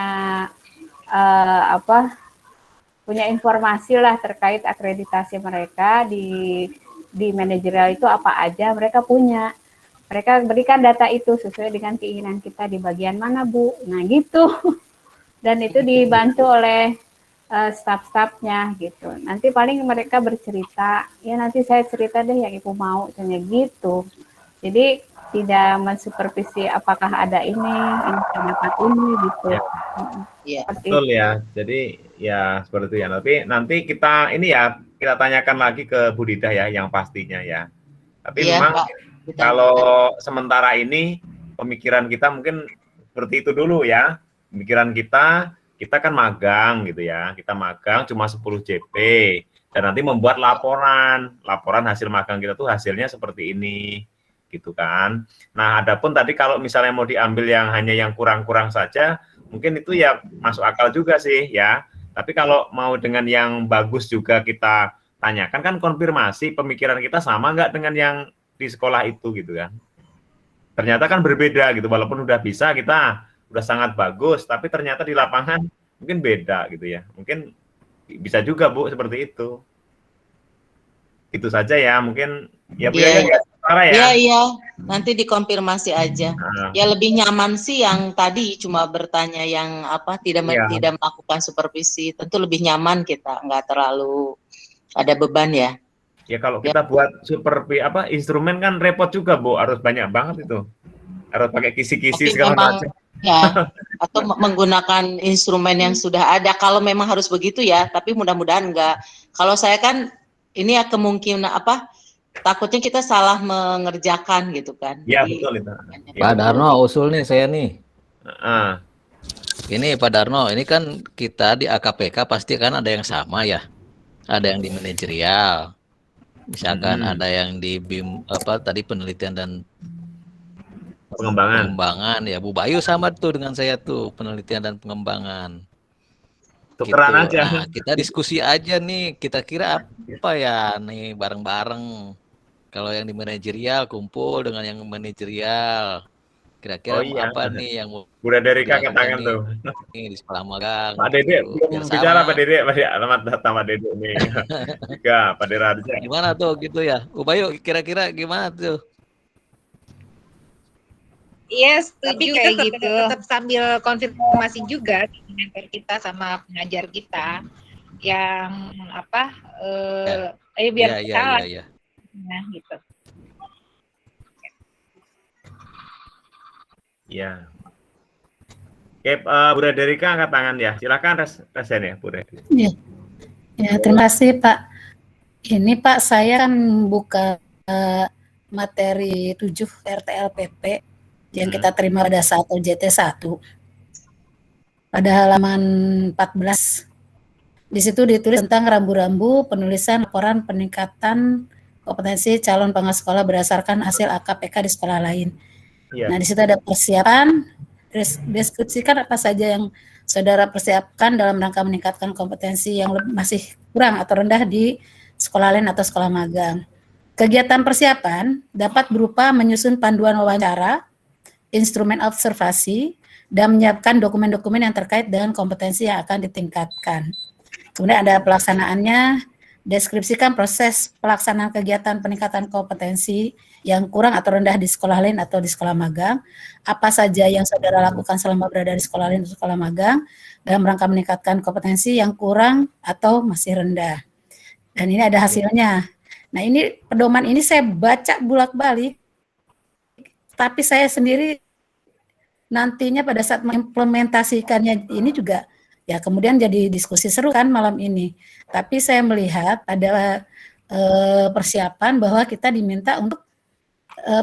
punya informasi lah terkait akreditasi mereka di manajerial itu apa aja mereka punya. Mereka berikan data itu sesuai dengan keinginan kita di bagian mana Bu. Nah gitu. Dan itu dibantu oleh staf-stafnya gitu. Nanti paling mereka bercerita, ya nanti saya cerita deh yang Ibu mau, misalnya gitu. Jadi tidak mensupervisi apakah ada ini kenapa ini gitu. Iya. Betul ya. Jadi ya seperti itu ya. Tapi nanti kita ini ya kita tanyakan lagi ke Bu Didah ya yang pastinya ya. Tapi memang Pak. kalau sementara ini pemikiran kita mungkin seperti itu dulu ya. Pemikiran kita kan magang gitu ya, kita magang cuma 10 JP dan nanti membuat laporan hasil magang kita tuh hasilnya seperti ini gitu kan. Nah adapun tadi kalau misalnya mau diambil yang hanya yang kurang-kurang saja mungkin itu ya masuk akal juga sih ya, tapi kalau mau dengan yang bagus juga kita tanyakan kan konfirmasi pemikiran kita sama nggak dengan yang di sekolah itu gitu kan. Ternyata kan berbeda gitu, walaupun udah bisa kita udah sangat bagus, tapi ternyata di lapangan mungkin beda gitu ya. Mungkin bisa juga Bu seperti itu. Itu saja ya, mungkin ya Bu ya. Iya, nanti dikonfirmasi aja. Ya lebih nyaman sih yang tadi cuma bertanya yang apa tidak melakukan supervisi. Tentu lebih nyaman kita, nggak terlalu ada beban ya. Ya kalau kita buat instrumen kan repot juga Bu, harus banyak banget itu. Harus pakai kisi-kisi segala macam. Ya, atau menggunakan instrumen yang sudah ada kalau memang harus begitu ya, tapi mudah-mudahan enggak. Kalau saya kan ini ya kemungkinan takutnya kita salah mengerjakan gitu kan. Ya betul itu. Pak Darno usul nih saya nih. Ini Pak Darno, ini kan kita di AKPK pasti kan ada yang sama ya. Ada yang di manajerial. Misalkan ada yang di BIM tadi penelitian dan pengembangan ya. Bu Bayu sama tuh dengan saya tuh, penelitian dan pengembangan. Tukeran gitu. aja. Nah, kita diskusi aja nih, kita kira apa ya nih bareng-bareng. Kalau yang di manajerial kumpul dengan yang manajerial. Kira-kira apa nih yang mau Bunda Derika katakan tuh. Nih di sekolah magang. Pak Dede belum bicara Pak Dede, selamat datang Pak Dede nih. Juga Pak Derarja. Gimana tuh gitu ya? Bayu kira-kira gimana tuh? Iya, setuju kayak gitu. Tetap sambil konfirmasi juga dengan mentor kita sama pengajar kita yang biar salah. Nah, gitu. Ya. Oke, Bunda Derika angkat tangan ya. Silakan resen ya, Bunda. Ya. Ya, terima kasih Pak. Ini Pak, saya kan buka materi 7 RTLPP yang kita terima pada saat OJT 1. Pada halaman 14. Di situ ditulis tentang rambu-rambu penulisan laporan peningkatan kompetensi calon pengawas sekolah berdasarkan hasil AKPK di sekolah lain. Ya. Nah, di situ ada persiapan, deskripsikan apa saja yang saudara persiapkan dalam rangka meningkatkan kompetensi yang masih kurang atau rendah di sekolah lain atau sekolah magang. Kegiatan persiapan dapat berupa menyusun panduan wawancara, instrumen observasi, dan menyiapkan dokumen-dokumen yang terkait dengan kompetensi yang akan ditingkatkan. Kemudian ada pelaksanaannya, deskripsikan proses pelaksanaan kegiatan peningkatan kompetensi yang kurang atau rendah di sekolah lain atau di sekolah magang, apa saja yang saudara lakukan selama berada di sekolah lain atau sekolah magang, dalam rangka meningkatkan kompetensi yang kurang atau masih rendah. Dan ini ada hasilnya. Nah, ini pedoman ini saya baca bolak-balik, tapi saya sendiri nantinya pada saat mengimplementasikannya ini juga ya kemudian jadi diskusi seru kan malam ini. Tapi saya melihat ada persiapan bahwa kita diminta untuk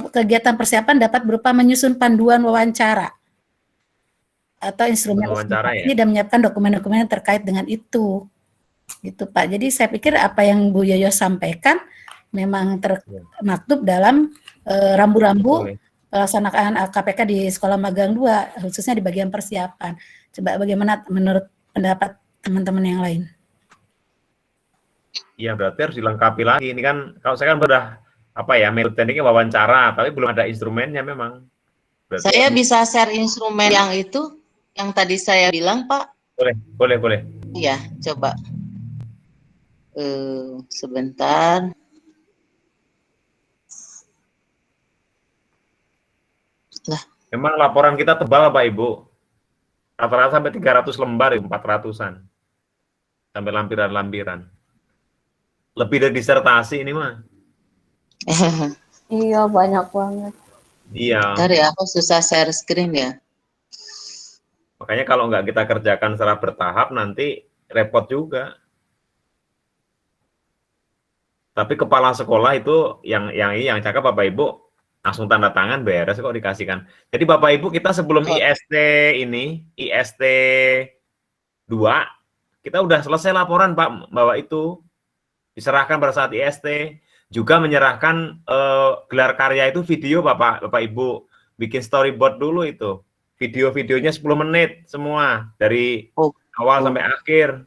kegiatan persiapan dapat berupa menyusun panduan wawancara atau instrumen wawancara dan menyiapkan dokumen-dokumen yang terkait dengan itu. Gitu Pak. Jadi saya pikir apa yang Bu Yoyo sampaikan memang termaktub dalam rambu-rambu pelaksanaan KPK di sekolah magang 2, khususnya di bagian persiapan. Coba bagaimana menurut pendapat teman-teman yang lain? Iya, berarti harus dilengkapi lagi. Ini kan, kalau saya kan udah metode tekniknya wawancara, tapi belum ada instrumennya memang. Berarti saya bisa share instrumen yang itu, yang tadi saya bilang Pak. Boleh. Iya, coba. Sebentar. Lah. Memang laporan kita tebal Pak Ibu. Rata-rata sampai 300 lembar, 400-an. Sampai lampiran-lampiran. Lebih dari disertasi ini mah. Iya, banyak banget. Iya. Dari aku susah share screen ya. Makanya kalau nggak kita kerjakan secara bertahap, nanti repot juga. Tapi kepala sekolah itu yang cakap Bapak Ibu langsung tanda tangan beres kok dikasihkan. Jadi Bapak Ibu kita sebelum IST 2 kita udah selesai laporan Pak, bahwa itu diserahkan pada saat IST, juga menyerahkan gelar karya itu video Bapak Ibu, bikin storyboard dulu itu. Video-videonya 10 menit semua dari awal sampai akhir.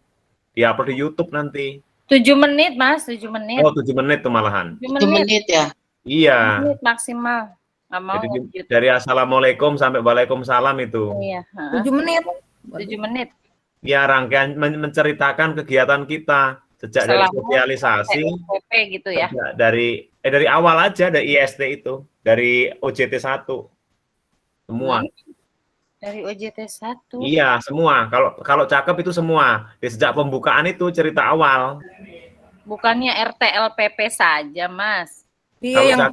Diupload di YouTube nanti. 7 menit Mas, 7 menit. Oh, 7 menit tuh malahan. 7 menit ya. Iya. 7 menit maksimal. Nggak mau. Jadi dari assalamualaikum sampai waalaikumsalam itu. Iya. 7 menit. 7 menit. Ya, rangkaian menceritakan kegiatan kita sejak dari sosialisasi gitu ya. Dari awal aja dari IST itu, dari OJT 1. Semua. Dari OJT 1. Iya, semua. Kalau cakep itu semua. Dari sejak pembukaan itu cerita awal. Bukannya RTLPP saja, Mas. Iya,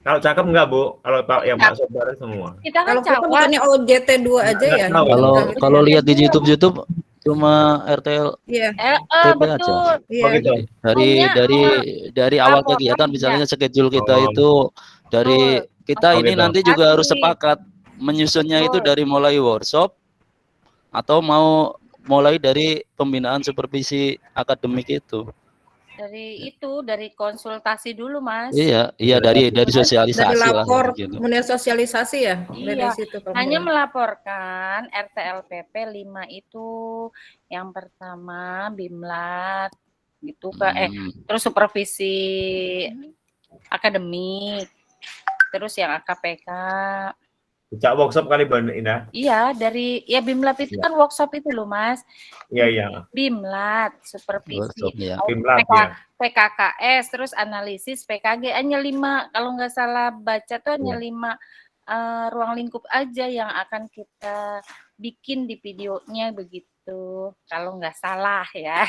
kalau cakep enggak, Bu? Kalau yang Pak Saudara semua. Kita kan bukannya OJT 2 aja ya. Kalau lihat di YouTube cuma RTL betul. aja. Gitu. Dari awal kegiatan misalnya schedule kita itu dari kita ini nanti juga harus sepakat menyusunnya itu dari mulai workshop Atau mau mulai dari pembinaan supervisi akademik itu? Dari konsultasi dulu, Mas. Iya dari Dari sosialisasi lah lapor, gitu. kemudian sosialisasi ya. Dari Iya, situ kalau hanya mulai. melaporkan RTLPP 5 itu yang pertama BIMLAT gitu terus supervisi akademik, terus yang AKPK. Sejak workshop kali Mbak Ina? Iya, dari ya BIMLAT itu kan workshop itu loh, Mas. Iya. BIMLAT, supervisi, Workshop, ya. BIMLAT, ya. PKKS, terus analisis PKG, hanya 5, kalau nggak salah baca tuh hanya 5 ruang lingkup aja yang akan kita bikin di videonya begitu, kalau nggak salah ya.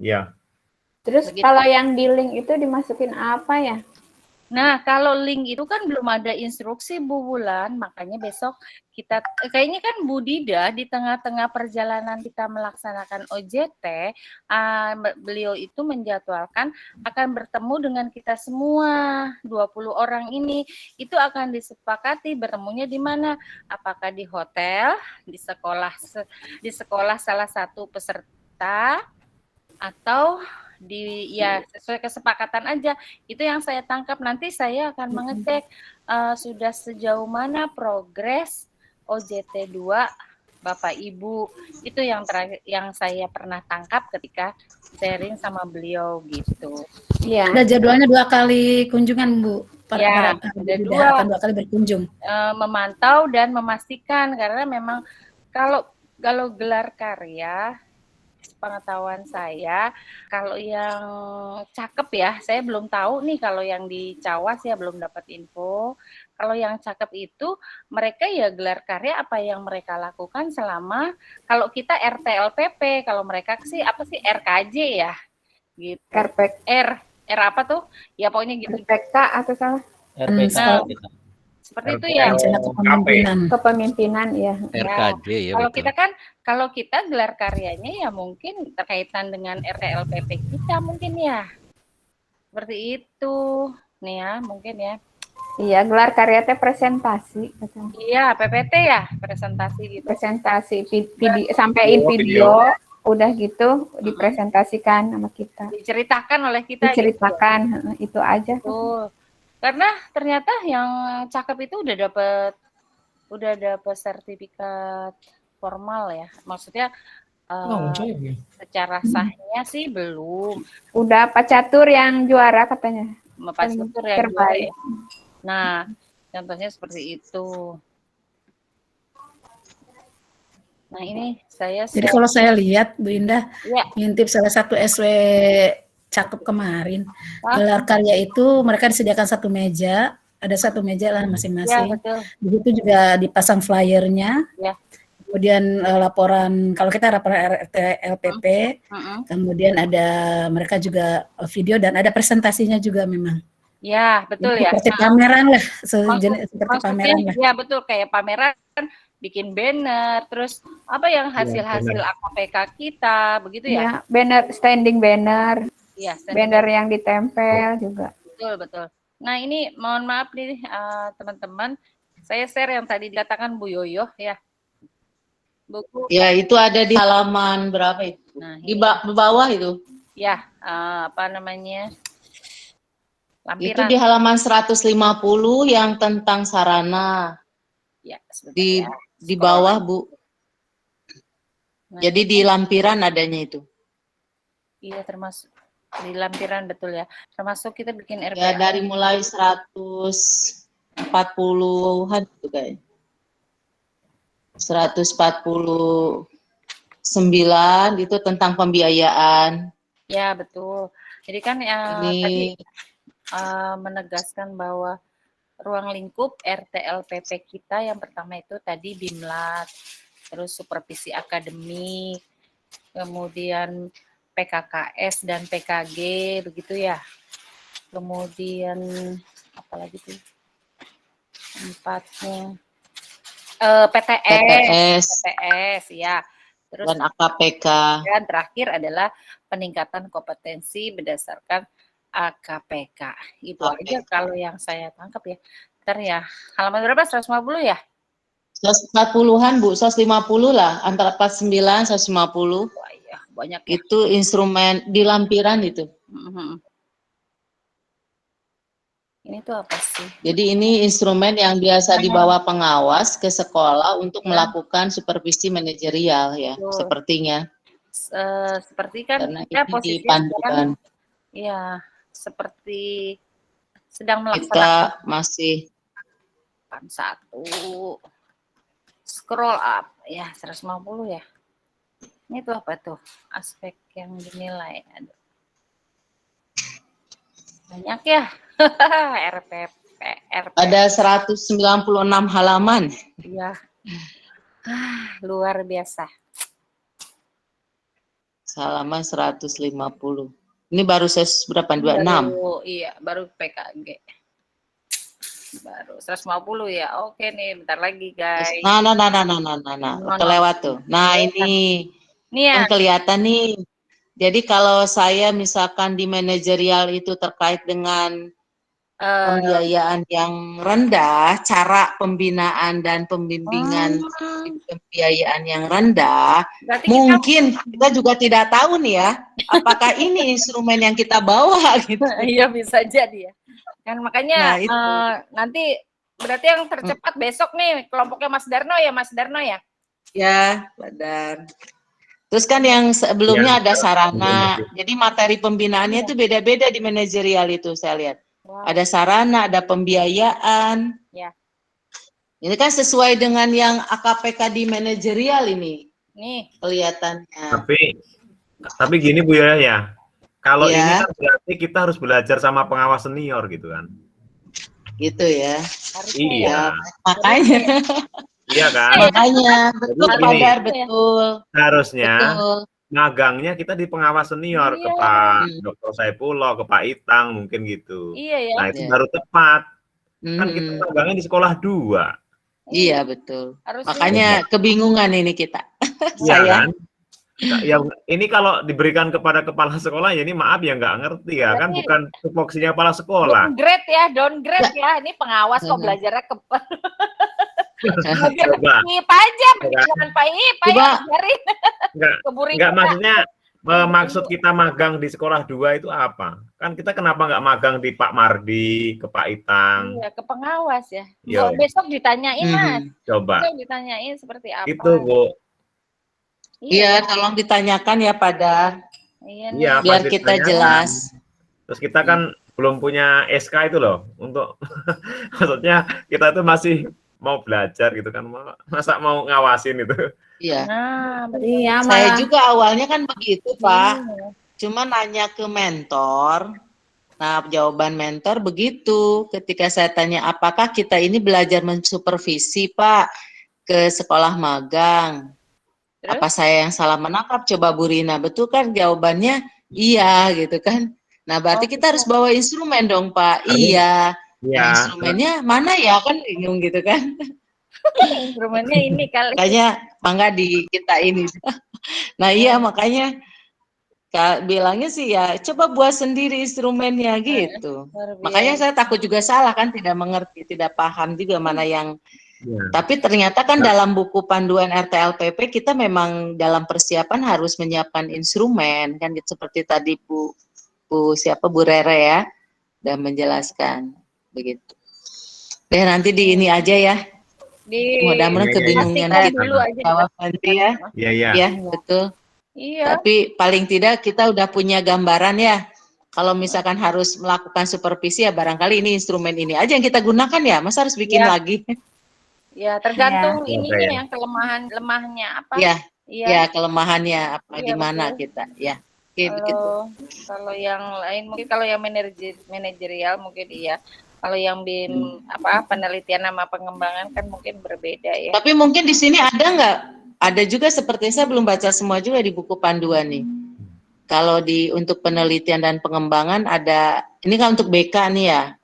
Iya. Terus Begitu. kalau yang di link itu dimasukin apa ya? Nah, kalau link itu kan belum ada instruksi Bu Wulan, makanya besok kita, kayaknya kan Bu Dida di tengah-tengah perjalanan kita melaksanakan OJT, beliau itu menjadwalkan akan bertemu dengan kita semua, 20 orang ini, itu akan disepakati bertemunya di mana, apakah di hotel, di sekolah salah satu peserta, atau sesuai kesepakatan aja. Itu yang saya tangkap. Nanti saya akan mengecek sudah sejauh mana progres OJT 2 Bapak Ibu. Itu yang terakhir yang saya pernah tangkap ketika sharing sama beliau gitu. Iya. Ada jadwalnya 2 kali kunjungan, Bu. Ya, ada 2 akan 2 kali berkunjung. Memantau dan memastikan, karena memang kalau gelar karya, pengetahuan saya, kalau yang cakep ya, saya belum tahu nih kalau yang di Cawas ya belum dapat info. Kalau yang cakep itu mereka ya gelar karya apa yang mereka lakukan selama, kalau kita RTLPP, kalau mereka sih apa sih RKJ ya, gitu. R apa tuh? Ya pokoknya gitu. RPK atau salah? Nah, seperti itu ya. Kepemimpinan ya. RKJ ya. Kalau betul. Kalau kita gelar karyanya ya mungkin terkaitan dengan RTLPP kita mungkin ya. Seperti itu. Nih ya, mungkin ya. Iya, gelar karya teh presentasi. Iya, PPT ya, presentasi gitu. Presentasi video, sampein video, udah gitu dipresentasikan sama kita. Diceritakan oleh kita. Diceritakan, gitu. Itu aja. Betul. Karena ternyata yang cakep itu udah dapat sertifikat formal ya. Maksudnya secara sahnya sih belum. Udah Pak Catur yang juara katanya. Pak Catur yang terbaik. Juara. Nah, contohnya seperti itu. Nah, ini Jadi kalau saya lihat Bu Indah, ngintip salah satu SW cakep kemarin. Gelar karya itu mereka disediakan 1 meja, ada 1 meja lah masing-masing. Ya, di situ juga dipasang flyernya. Ya. Kemudian laporan, kalau kita laporan RTLPP, kemudian ada mereka juga video dan ada presentasinya juga memang. Ya, betul ya. Seperti pameran lah, seperti pameran lah. Ya, betul, kayak pameran bikin banner, terus apa yang hasil-hasil AKPK kita, begitu ya? Ya, banner, standing banner. Iya, banner yang ditempel juga. Betul. Nah, ini mohon maaf nih teman-teman, saya share yang tadi dikatakan Bu Yoyo ya. Buku. Ya, itu ada di halaman berapa itu? Nah, di bawah itu. Ya, apa namanya? Lampiran. Itu di halaman 150 yang tentang sarana. Ya, di bawah, Bu. Nah, jadi di lampiran adanya itu. Iya, termasuk di lampiran, betul ya. Termasuk kita bikin RPA. Ya, dari mulai 140-an itu kayaknya. 149 itu tentang pembiayaan. Ya, betul. Jadi kan tadi menegaskan bahwa ruang lingkup RTLPP kita yang pertama itu tadi BIMLAT, terus supervisi akademik, kemudian PKKS dan PKG, begitu ya. Kemudian apalagi tuh? 4-nya PTS ya. Terus dan AKPK. Dan terakhir adalah peningkatan kompetensi berdasarkan AKPK. Itu aja kalau yang saya tangkap ya. Ntar ya, halaman berapa? 150 ya? 140-an Bu, 150 lah, antara 49, 150. Wah, iya, banyak ya. Itu instrumen di lampiran itu. Ini tuh apa sih? Jadi ini instrumen yang biasa dibawa pengawas ke sekolah untuk melakukan supervisi manajerial ya, sepertinya. Seperti kan Karena kita ini di posisinya panduan. sekarang, ya seperti sedang Kita melaksanakan masih satu scroll up ya 150 ya. Ini tuh apa tuh aspek yang dinilai? Aduh. Banyak ya. RPP. ada 196 halaman. Iya. Luar biasa. Halaman 150. Ini baru ses berapa? 26. Baru PKG. Baru 150 ya. Oke nih, bentar lagi guys. Nah. Kelewat tuh. Nah, ini ya. kan kelihatan nih. Jadi kalau saya misalkan di manajerial itu terkait dengan pembiayaan yang rendah, cara pembinaan dan pembimbingan pembiayaan yang rendah, mungkin kita juga tidak tahu nih ya, apakah ini instrumen yang kita bawa gitu. Iya, bisa jadi ya. Kan makanya nanti berarti yang tercepat besok nih kelompoknya Mas Darno ya. Ya, benar. Terus kan yang sebelumnya ada sarana, jadi materi pembinaannya itu beda-beda di manajerial itu saya lihat. Ada sarana, ada pembiayaan. Ya. Ini kan sesuai dengan yang AKPK di manajerial ini. Nih. Kelihatannya. Tapi gini Bu ya. Kalau ini kan berarti kita harus belajar sama pengawas senior gitu kan. Gitu ya. Iya. Makanya. Iya kan? Makanya, betul Padar, betul. Harusnya magangnya kita di pengawas senior ke Pak Dr. Saifullah, ke Pak Itang mungkin gitu. Iya ya. Nah itu baru tepat. Kan kita magangnya di sekolah 2. Iya betul. Makanya kebingungan ini kita. Iya kan? Ya ini kalau diberikan kepada kepala sekolah ya ini maaf ya nggak ngerti ya kan bukan tupoksinya kepala sekolah. Downgrade ya. Ini pengawas kok belajarnya ke Coba. Pajak, jangan Pak ajarin. Enggak maksudnya maksud kita magang di sekolah 2 itu apa? Kan kita kenapa nggak magang di Pak Mardi, ke Pak Itang? Iya, ke pengawas ya. Besok ditanyain Mas. Coba. Besok ditanyain seperti apa. Itu Bu. Iya, tolong ditanyakan ya Padar. Iya, biar kita jelas. Terus kita kan belum punya SK itu loh untuk maksudnya kita tuh masih mau belajar gitu kan, masa mau ngawasin itu. Iya. Iya, saya juga awalnya kan begitu Pak, cuma nanya ke mentor. Nah jawaban mentor begitu, ketika saya tanya apakah kita ini belajar mensupervisi Pak ke sekolah magang. Terus? Apa saya yang salah menangkap? Coba Bu Rina, betul kan jawabannya? Iya gitu kan. Nah berarti kita harus bawa instrumen dong Pak. Iya. Nah, instrumennya mana ya kan bingung gitu kan. Instrumennya ini kali. Makanya mangga di kita ini. Nah iya makanya bilangnya sih ya coba buat sendiri instrumennya gitu. Makanya saya takut juga salah kan, tidak mengerti, tidak paham juga mana yang. Tapi ternyata kan dalam buku panduan RTLPP kita memang dalam persiapan harus menyiapkan instrumen kan gitu, seperti tadi Bu Rere ya udah menjelaskan. Begitu. Nanti di ini aja ya. Mudah-mudahan kebingungan kita jawab nanti ya. Iya. Ya, betul. Iya. Tapi paling tidak kita udah punya gambaran ya. Kalau misalkan harus melakukan supervisi ya barangkali ini instrumen ini aja yang kita gunakan ya. Masa harus bikin lagi? Ya, tergantung ininya yang lemahnya apa. Iya. Ya, kelemahannya apa di mana kita ya. Kalau yang lain mungkin kalau yang manajerial mungkin iya. Kalau yang penelitian sama pengembangan kan mungkin berbeda ya. Tapi mungkin di sini ada nggak? Ada juga seperti saya belum baca semua juga di buku panduan nih. Kalau untuk penelitian dan pengembangan ada, ini kan untuk BK nih ya.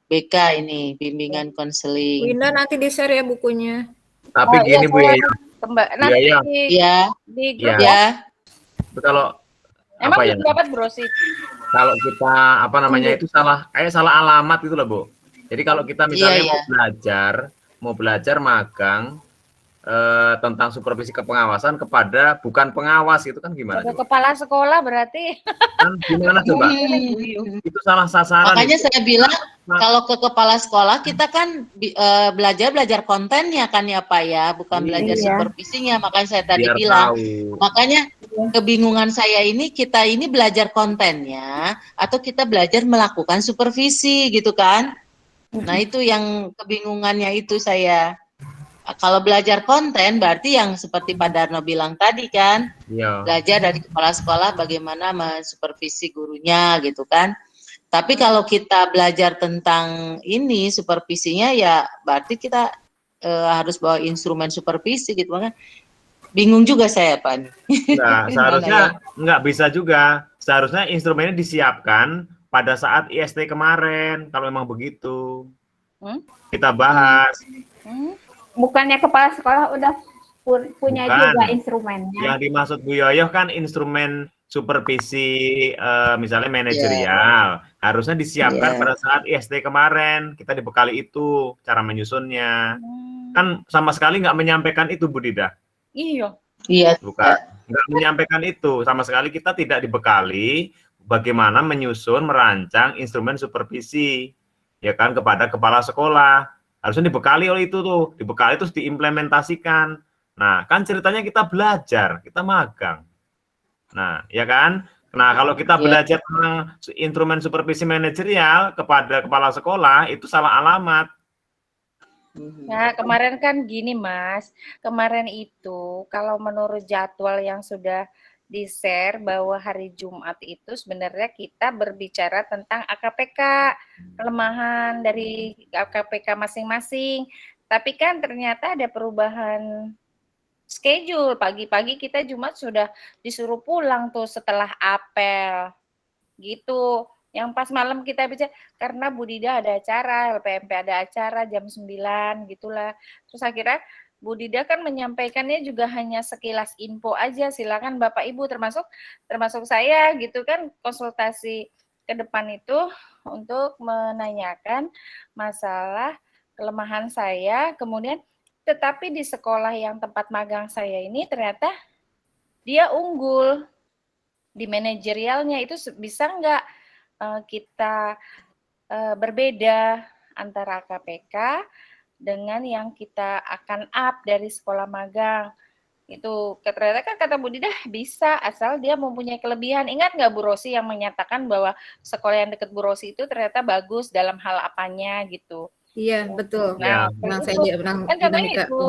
BK ini bimbingan konseling. Winda nanti di-share ya bukunya. Tapi gini Bu ya. Nanti di grup ya. Kalau emang belum dapat bro sih. Kalau kita itu salah alamat gitu loh Bu. Jadi kalau kita misalnya mau belajar mau belajar magang tentang supervisi kepengawasan kepada bukan pengawas itu kan gimana? Ada kepala sekolah berarti. Kan gimana coba? Itu salah sasaran. Makanya itu. saya bilang kalau ke kepala sekolah kita kan belajar kontennya kan ya Pak ya, bukan belajar supervisinya. Makanya saya tadi Biar bilang. tahu. Makanya kebingungan saya ini kita ini belajar kontennya atau kita belajar melakukan supervisi gitu kan? Nah itu yang kebingungannya itu saya. Kalau belajar konten berarti yang seperti Pak Darno bilang tadi kan, belajar dari kepala sekolah bagaimana mensupervisi gurunya gitu kan. Tapi kalau kita belajar tentang ini supervisinya ya berarti kita harus bawa instrumen supervisi gitu kan. Bingung juga saya Pak. Nah, seharusnya nggak bisa juga. Seharusnya instrumennya disiapkan pada saat IST kemarin kalau memang begitu. Kita bahas. Bukannya kepala sekolah udah punya juga instrumennya. Yang dimaksud Bu Yoyoh kan instrumen supervisi misalnya manajerial. Harusnya disiapkan pada saat IST kemarin. Kita dibekali itu cara menyusunnya. Kan sama sekali nggak menyampaikan itu Bu Dida. Iya. Bukan. Nggak menyampaikan itu. Sama sekali kita tidak dibekali bagaimana menyusun, merancang instrumen supervisi. Ya kan kepada kepala sekolah. Harusnya dibekali oleh itu tuh, dibekali terus diimplementasikan. Nah, kan ceritanya kita belajar, kita magang. Nah, ya kan? Nah, kalau kita belajar tentang instrumen supervisi manajerial kepada kepala sekolah, itu salah alamat. Nah, kemarin kan gini, Mas. Kemarin itu, kalau menurut jadwal yang sudah di-share bahwa hari Jumat itu sebenarnya kita berbicara tentang AKPK, kelemahan dari AKPK masing-masing. Tapi kan ternyata ada perubahan schedule. Pagi-pagi kita Jumat sudah disuruh pulang tuh setelah apel. Gitu. Yang pas malam kita bicara, karena Bu Dida ada acara, LPMP ada acara jam 9, gitulah. Terus akhirnya Bu Dida kan menyampaikannya juga hanya sekilas info aja, silakan Bapak Ibu termasuk saya gitu kan konsultasi ke depan itu untuk menanyakan masalah kelemahan saya, kemudian tetapi di sekolah yang tempat magang saya ini ternyata dia unggul di manajerialnya. Itu bisa nggak kita berbeda antara KPK dengan yang kita akan up dari sekolah magang. Itu ternyata kan kata Bu Dida bisa asal dia mempunyai kelebihan. Ingat nggak Bu Rosi yang menyatakan bahwa sekolah yang dekat Bu Rosi itu ternyata bagus dalam hal apanya gitu. Iya, betul. Nah, saya itu, pernah kan contohnya itu,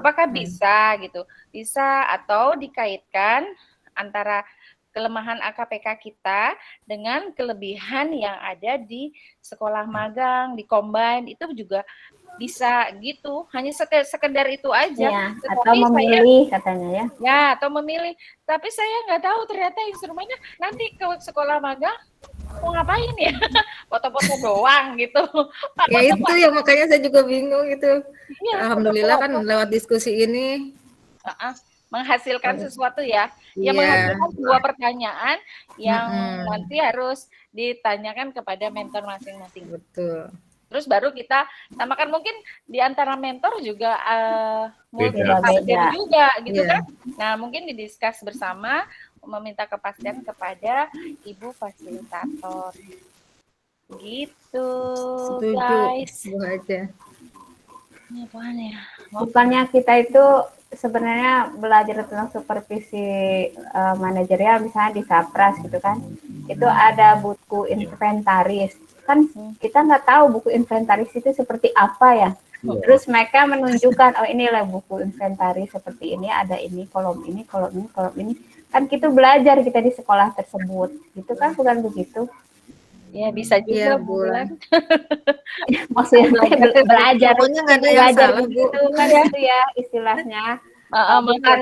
apakah bisa gitu? Bisa atau dikaitkan antara kelemahan AKPK kita dengan kelebihan yang ada di sekolah magang, di combine, itu juga bisa gitu. Hanya sekedar itu aja. Ya, atau memilih katanya ya. Ya, atau memilih. Tapi saya nggak tahu ternyata instrumennya nanti ke sekolah magang mau ngapain ya? Foto-foto doang gitu. Ya itu ya makanya saya juga bingung gitu. Ya, alhamdulillah kan lewat diskusi ini menghasilkan sesuatu ya. Yang menghasilkan sebuah pertanyaan yang nanti harus ditanyakan kepada mentor masing-masing. Betul. Terus baru kita samakan, mungkin di antara mentor juga beda juga gitu kan. Nah, mungkin didiskus bersama, meminta kepastian kepada Ibu fasilitator. Gitu, guys. Aja. Ini apaan ya? Bukannya kita itu sebenarnya belajar tentang supervisi manajerial misalnya di Sapras gitu kan. Itu ada buku inventaris. Kan kita nggak tahu buku inventaris itu seperti apa ya. Terus mereka menunjukkan, oh inilah buku inventaris seperti ini, ada ini, kolom ini, kolom ini, kolom ini. Kan kita belajar kita di sekolah tersebut. Gitu kan, bukan begitu? Ya bisa juga bulan. Maksudnya belajar. Pokoknya nggak ada yang salah, Bu. Gitu kan itu ya istilahnya. Bukan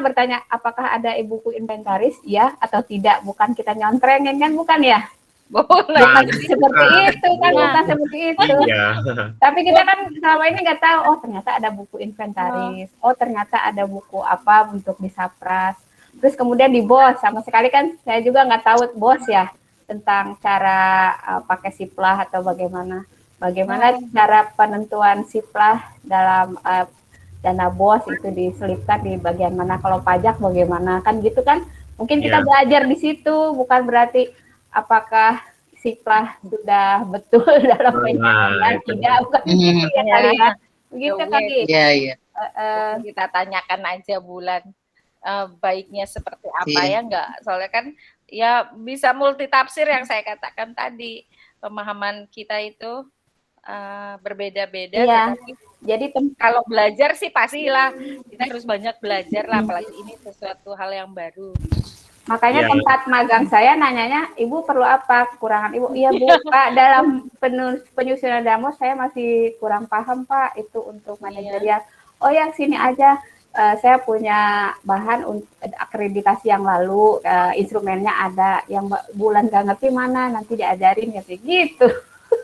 bertanya apakah ada buku inventaris ya atau tidak, bukan kita nyontrengin kan, bukan ya? Bukan seperti itu kan, bukan seperti itu. Tapi kita kan selama ini nggak tahu, oh ternyata ada buku inventaris, oh ternyata ada buku apa untuk di Sapras. Terus kemudian di BOS, sama sekali kan saya juga nggak tahu BOS ya, tentang cara pakai siplah atau bagaimana. Bagaimana cara penentuan siplah dalam dana BOS itu diselipkan di bagian mana, kalau pajak bagaimana, kan gitu kan. Mungkin kita belajar di situ, bukan berarti apakah siplah sudah betul dalam penyelesaian, tidak, bukan itu ya kali ya. Begitu kali. Iya, iya. Kita tanyakan aja Bulan baiknya seperti apa ya, enggak, soalnya kan ya bisa multitafsir yang saya katakan tadi, pemahaman kita itu berbeda-beda. Tetapi jadi kalau belajar sih pastilah kita harus banyak belajar lah, apalagi ini sesuatu hal yang baru. Makanya tempat magang saya nanyanya, Ibu perlu apa? Kekurangan Ibu? Iya Bu, Pak, dalam penyusunan damo saya masih kurang paham Pak, itu untuk manajerial. Oh ya, sini aja. Saya punya bahan akreditasi yang lalu, instrumennya ada, yang Bulan gak ngerti mana, nanti diajarin gitu.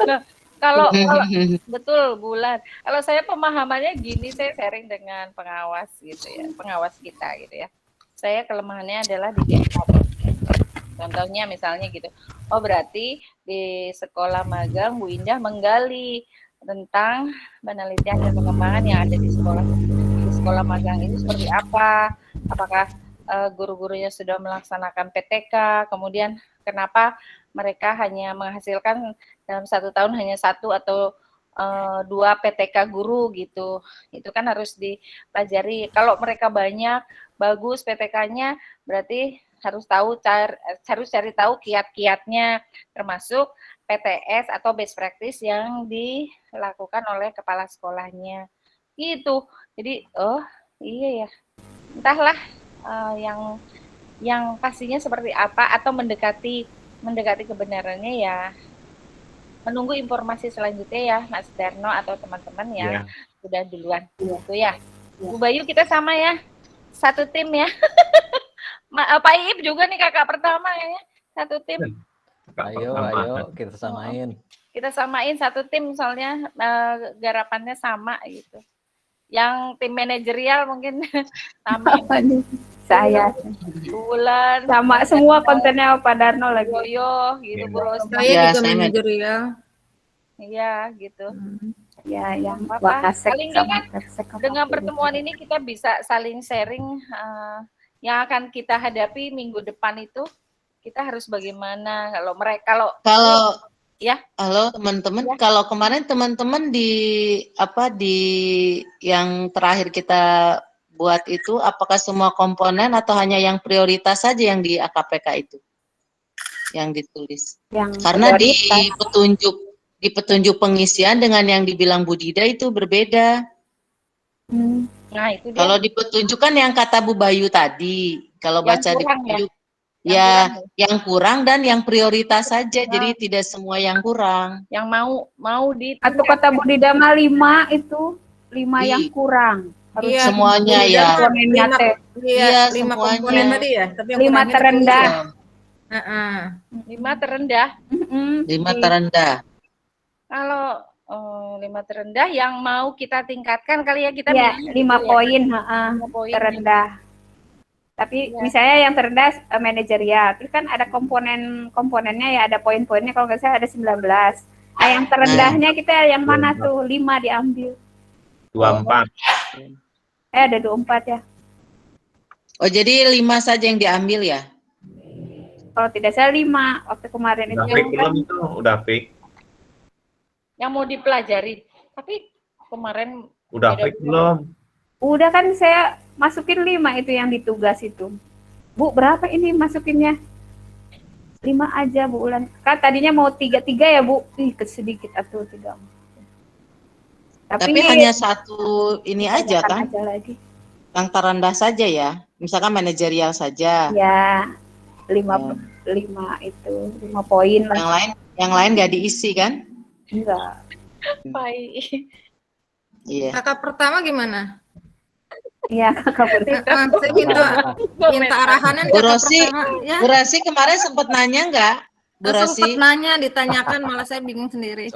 Nah, kalau betul Bulan, kalau saya pemahamannya gini, saya sharing dengan pengawas gitu ya, pengawas kita gitu ya. Saya kelemahannya adalah di GSAD. Contohnya misalnya gitu. Oh berarti di sekolah magang Bu Indah menggali tentang penelitian dan pengembangan yang ada di sekolah magang ini seperti apa? Apakah guru-gurunya sudah melaksanakan PTK? Kemudian kenapa mereka hanya menghasilkan dalam 1 tahun hanya 1 atau 2 PTK guru gitu? Itu kan harus dipelajari. Kalau mereka banyak bagus PTK-nya, berarti harus cari tahu kiat-kiatnya, termasuk PTS atau best practice yang dilakukan oleh kepala sekolahnya. Gitu. Jadi, oh iya ya, entahlah yang pastinya seperti apa, atau mendekati kebenarannya ya, menunggu informasi selanjutnya ya Mas Darno atau teman-teman yang sudah duluan. Gitu ya. Bu Bayu, kita sama ya. Satu tim ya. Pak Iip juga nih kakak pertama ya. Satu tim. Ayo kita samain. Kita samain satu tim, soalnya garapannya sama gitu. Yang tim manajerial mungkin sama. Saya Bulan sama semua kontennya Pak Darno lagi. Yoyo gitu, Bu Rosi. Saya juga manajerial. Iya gitu. Ya, yang paling enggak kan dengan pertemuan ini kita bisa saling sharing yang akan kita hadapi minggu depan itu, kita harus bagaimana. Halo teman-teman, kalau kemarin teman-teman di yang terakhir kita buat itu, apakah semua komponen atau hanya yang prioritas saja yang di AKPK itu yang ditulis? Karena di petunjuk pengisian dengan yang dibilang Bu Dida itu berbeda. Nah, itu dia. Kalau di petunjuk kan yang kata Bu Bayu tadi, kalau yang baca di petunjuk yang kurang dan yang prioritas saja, jadi tidak semua yang kurang. Yang mau di atau kata Bu Dida mah 5 itu 5 yang kurang. Harus semuanya ya. Iya, 5 komponen tadi ya, tapi yang 5 terendah. 5 terendah. 5 terendah. Kalau 5 terendah yang mau kita tingkatkan kali ya, kita 5 poin terendah. Tapi misalnya yang terendah manajerial, terus kan ada komponennya ya, ada poin-poinnya, kalau nggak salah ada 19. Nah, yang terendahnya kita yang mana tuh? 5 diambil. 24. Ada 24 ya. Oh, jadi 5 saja yang diambil ya? Kalau tidak salah 5 waktu kemarin Udah itu. fix belum itu? Udah fix. Yang mau dipelajari. Tapi kemarin udah fix belum? Udah kan saya masukin 5 itu yang ditugas itu. Bu, berapa ini masukinnya? 5 aja Bu Ulan. Kan tadinya mau 3 ya Bu. Ih, sedikit atau tidak. Tapi hanya satu ini aja kan? Aja lagi. Yang terendah saja ya. Misalkan manajerial saja. Ya. 5 itu 5 poin lah. Yang lain nggak diisi kan? Enggak. Baik. Iya. Kakak pertama gimana? Iya, kakak pertama. Saya minta arahannya Bu Rosi, ya. Bu Rosi kemarin sempat nanya nggak? Bu Rosi sempat nanya, ditanyakan, malah saya bingung sendiri.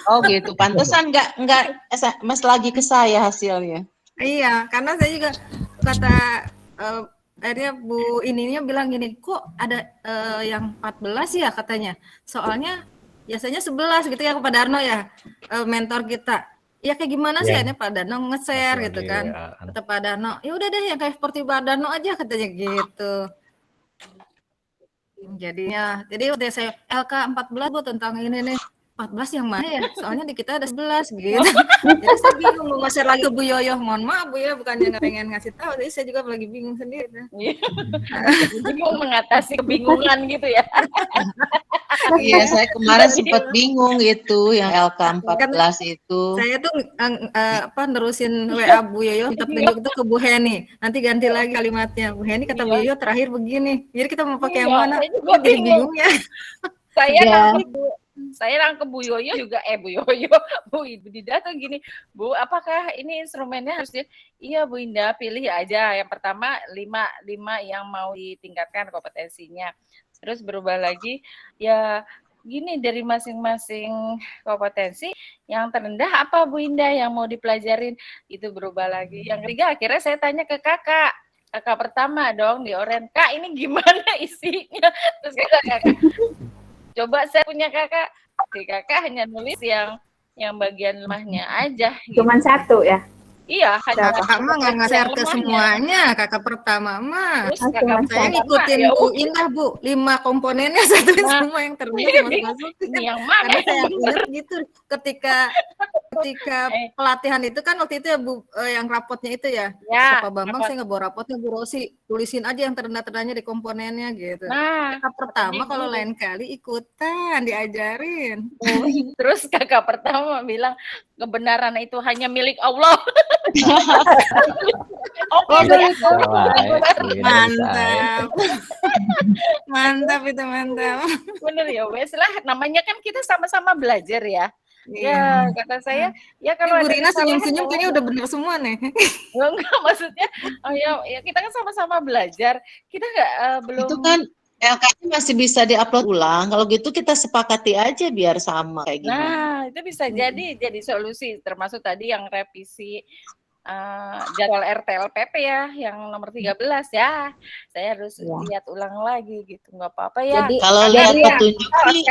Oh gitu, pantesan nggak mas lagi ke saya hasilnya. Iya, karena saya juga kata akhirnya Bu ininya bilang gini, kok ada yang 14 ya katanya. Soalnya biasanya 11 gitu ya Pak Darno ya, mentor kita. Ya kayak gimana sih, Ya. akhirnya Pak Darno nge-share Masih gitu lagi kan. WA-an. Kata Pak Darno, ya udah deh yang kayak seperti Pak Darno aja katanya gitu. Jadinya, jadi udah saya LK 14 Bu tentang ini nih. 14 yang mana ya? Soalnya di kita ada 11 gitu. Jadi saya bingung mau nge-share lagi ke Bu Yoyo. Mohon maaf Bu ya, bukannya nggak pengen ngasih tahu, jadi saya juga lagi bingung sendiri. Bingung mengatasi kebingungan gitu ya. Iya, saya kemarin sempat bingung itu yang LK14 itu. Saya tuh nerusin WA Bu Yoyo minta petunjuk itu ke Bu Heni. Nanti ganti lagi kalimatnya. Bu Heni kata Bu Yoyo terakhir begini. Jadi kita mau pakai yang mana? Saya juga Jadi bingung ya. Saya Ya. nang ke Bu Yoyo juga, Bu Yoyo, Bu Ibu Dida tuh gini, Bu, apakah ini instrumennya harus iya Bu Indah, pilih aja. Yang pertama 5 yang mau ditingkatkan kompetensinya. Terus berubah lagi, ya gini dari masing-masing kompetensi, yang terendah apa Bu Indah yang mau dipelajarin, itu berubah lagi. Yang ketiga akhirnya saya tanya ke kakak pertama dong di Oren, Kak ini gimana isinya? Terus kata kakak, coba saya punya kakak, si kakak hanya nulis yang bagian lemahnya aja. Cuman satu ya? Iya, hanya Kakak mah nggak nge-share ke lemahnya. semuanya. Kakak pertama mah. Terus Cuma kakak Saya pertama, ngikutin ya Bu udah, Indah Bu, 5 komponennya satuin Nah, semua yang terendah iya, sama bingung. masukin. Ini yang mana Karena saya yang bener? ingat gitu ketika pelatihan itu kan waktu itu ya Bu, yang rapotnya itu ya. Ya, Kata Pak Bambang rapot. saya nggak bawa rapotnya Bu Rosi, tulisin aja yang terendah-terendahnya di komponennya gitu. Nah, Kakak pertama katanya kalau gitu. lain kali ikutan diajarin. Terus kakak pertama bilang kebenaran itu hanya milik Allah. Oke, begitu. Salah ya, Bu Indah Mantap. Mantap itu mantap. bener ya wes lah. Namanya kan kita sama-sama belajar ya. Iya. Ya kata saya, ya Ini kalau Bu ada Rina kesalahan senyum-senyum ya kayaknya udah bener semua nih. enggak maksudnya, oh ya kita kan sama-sama belajar. Kita nggak belum. Itu kan LK-nya masih bisa diupload ulang. Kalau gitu kita sepakati aja biar sama kayak gimana. Nah, itu bisa jadi solusi, termasuk tadi yang revisi jadwal RTLPP ya, yang nomor 13 ya. Saya harus Ya. lihat ulang lagi gitu, nggak apa-apa ya. Jadi Kalau jadi lihat ya petunjuk sih,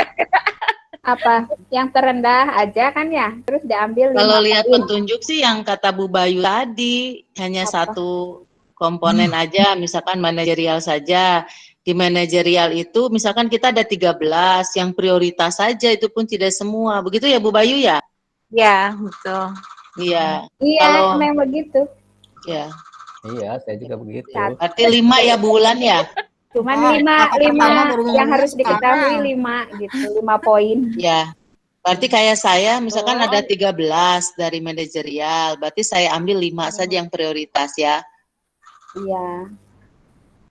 apa yang terendah aja kan ya, terus diambil kalau 5 lihat poin. petunjuk sih yang kata Bu Bayu tadi hanya Apa? satu komponen aja, misalkan manajerial saja. Di manajerial itu misalkan kita ada 13, yang prioritas saja itu pun tidak semua. Begitu ya Bu Bayu ya? Ya, betul. Iya. Iya, Kalau memang begitu. ya, Iya, saya juga begitu. berarti 5 ya bulan ya? Cuman Oh, kakak pertama baru yang ngomongnya harus diketahui sekarang. 5 gitu, 5 poin. Ya. Berarti kayak saya misalkan Oh. ada 13 dari manajerial, berarti saya ambil 5 saja yang prioritas ya. Iya.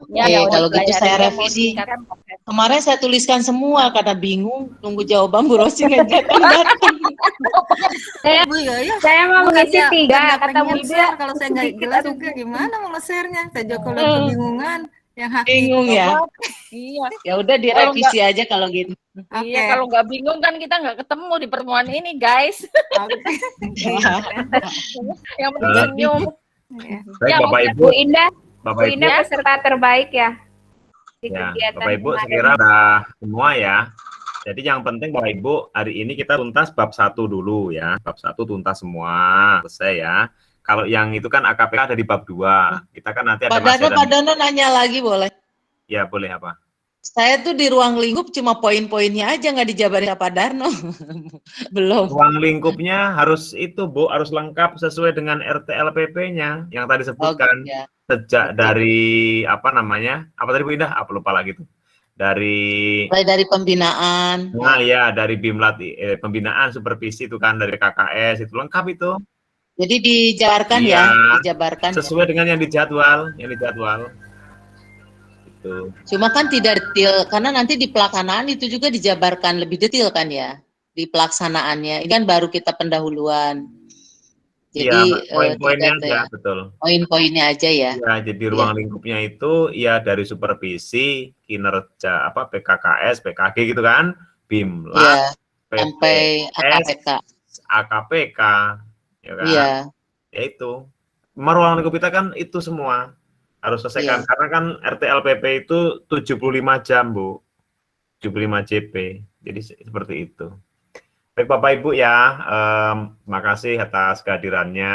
Oke, kalau gitu saya revisi. Kan, Kemarin saya tuliskan semua karena bingung nunggu jawaban Bu Rosi nggak datang. Bu Yoyo. Saya mau mengisi 3 kata Bu pengen Ibu. share, kalau saya nggak jelas juga gimana mau nge-share-nya. Saya juga kalau kebingungan yang hati. Bingung ya. iya. Ya udah direvisi aja kalau gitu. Iya, kalau nggak bingung kan kita nggak ketemu di pertemuan ini, guys. Yang penting senyum. Baik Ya, Bapak Ibu, Bu Indah, Bapak Bu Ibu, Indah peserta terbaik ya di ya, kegiatan Bapak Ibu, saya kemarin. kira udah semua ya. Jadi yang penting Bapak Ibu, hari ini kita tuntas bab 1 dulu ya. Bab 1 tuntas semua, selesai ya. Kalau yang itu kan AKPK ada di bab 2. Kita kan nanti ada Pak Dano nanya lagi boleh? Ya, boleh apa? Saya tuh di ruang lingkup cuma poin-poinnya aja nggak dijabarin sama Pak Darno. Belum. Ruang lingkupnya harus itu, Bu, harus lengkap sesuai dengan RTLPP-nya yang tadi sebutkan. ya. Sejak dari apa namanya? Apa tadi Bu Indah? Apa lupa lagi tuh. Mulai dari pembinaan. Nah, ya, dari BIMLAT pembinaan supervisi itu kan dari KKS itu lengkap itu. Jadi dijabarkan Iya, ya, dijabarkan. sesuai dengan yang dijadwal, Itu. Cuma kan tidak detail karena nanti di pelaksanaan itu juga dijabarkan lebih detail kan ya di pelaksanaannya. Ini kan baru kita pendahuluan. Jadi Iya, poin-poinnya tidak aja, ya. betul. Poin-poinnya aja ya. Ya, jadi ruang lingkupnya itu ya dari supervisi, kinerja apa PKKS, PKG gitu kan, BIMLAT, Iya, sampai PPS, AKPK. AKPK, ya kan? Iya. Ya itu. Ruang lingkup kita kan itu semua harus selesaikan karena kan RTLPP itu 75 jam, Bu. 75 JP. Jadi seperti itu. Baik Bapak Ibu ya, terima kasih atas kehadirannya,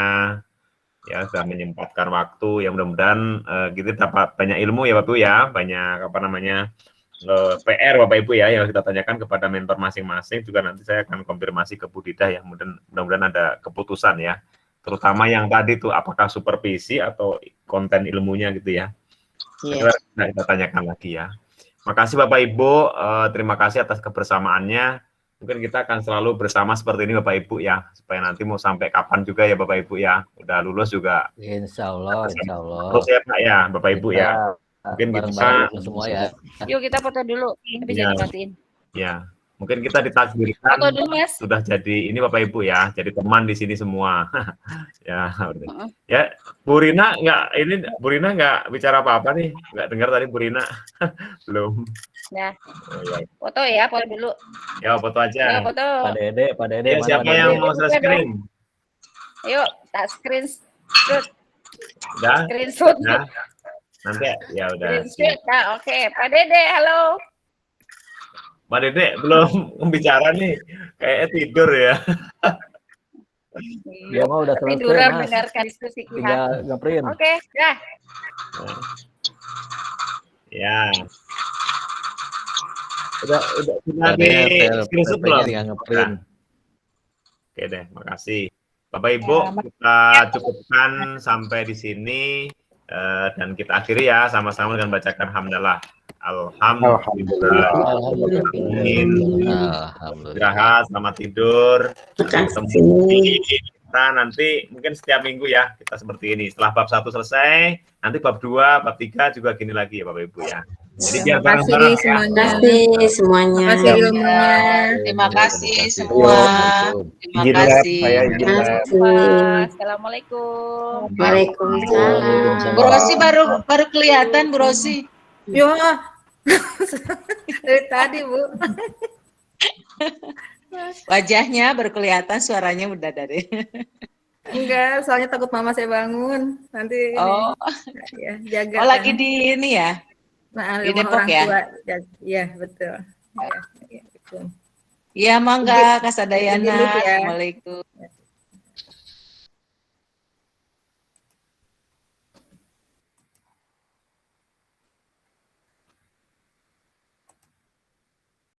ya sudah menyempatkan waktu. Ya mudah-mudahan kita dapat banyak ilmu ya Bapak Ibu ya, banyak apa namanya PR Bapak Ibu ya yang kita tanyakan kepada mentor masing-masing. Juga nanti saya akan konfirmasi ke Bu Dida ya, mudah-mudahan ada keputusan ya, terutama yang tadi tuh apakah supervisi atau konten ilmunya gitu ya. Kita tanyakan lagi ya. Makasih Bapak Ibu, terima kasih atas kebersamaannya. Mungkin kita akan selalu bersama seperti ini Bapak Ibu ya, supaya nanti mau sampai kapan juga ya Bapak Ibu ya, udah lulus juga. Insya Allah. Terus ya Pak ya, Bapak Ibu ya. Mungkin kita semua ya. Yuk kita foto dulu, bisa dimatiin. Ya, mungkin kita ditakdirkan Foto dulu Mas. sudah jadi ini Bapak Ibu ya, jadi teman di sini semua. Ya, ya Bu Rina Bu Rina nggak bicara apa-apa nih, nggak dengar tadi Bu Rina. Belum. Nah, foto ya, foto dulu. Ya, foto aja. Ya, foto. Pak Dede, Ya, siapa yang mau screen? Ayo, tak screenshot. Udah? Screenshot. Nah, nanti ya udah. Screenshot. Nah, oke. Pak Dede, halo. Pak Dede belum bicara nih, kayaknya tidur ya. Dia mah udah selesai, Tiduran Mas. mendengarkan diskusi kita. Tinggal nge-print. Oke, dah. Ya. Udah di screenshot belum? Tinggal nge-print. Oke deh, makasih. Bapak Ibu, kita cukupkan sampai di sini dan kita akhiri ya sama-sama dengan bacakan hamdalah. Alhamdulillah. Istirahat, selamat tidur. Kita nanti mungkin setiap minggu ya kita seperti ini. Setelah bab 1 selesai, nanti bab 2, bab 3 juga gini lagi ya Bapak Ibu ya. Jadi biar bareng-bareng ya. Terima kasih semuanya. Terima kasih semua. Terima kasih. Assalamualaikum. Waalaikumsalam. Bu Rosi baru kelihatan Bu Rosi. Yo, dari tadi Bu. Wajahnya baru kelihatan, suaranya udah dari. Enggak, soalnya takut mama saya bangun. Nanti Oh, ya, jaga. oh lagi di ini ya? Nah, di rumah Depok orang ya? tua. Iya, betul. Ya, betul. Iya, mangga Kasadayana. Izin dulu ya. Assalamualaikum.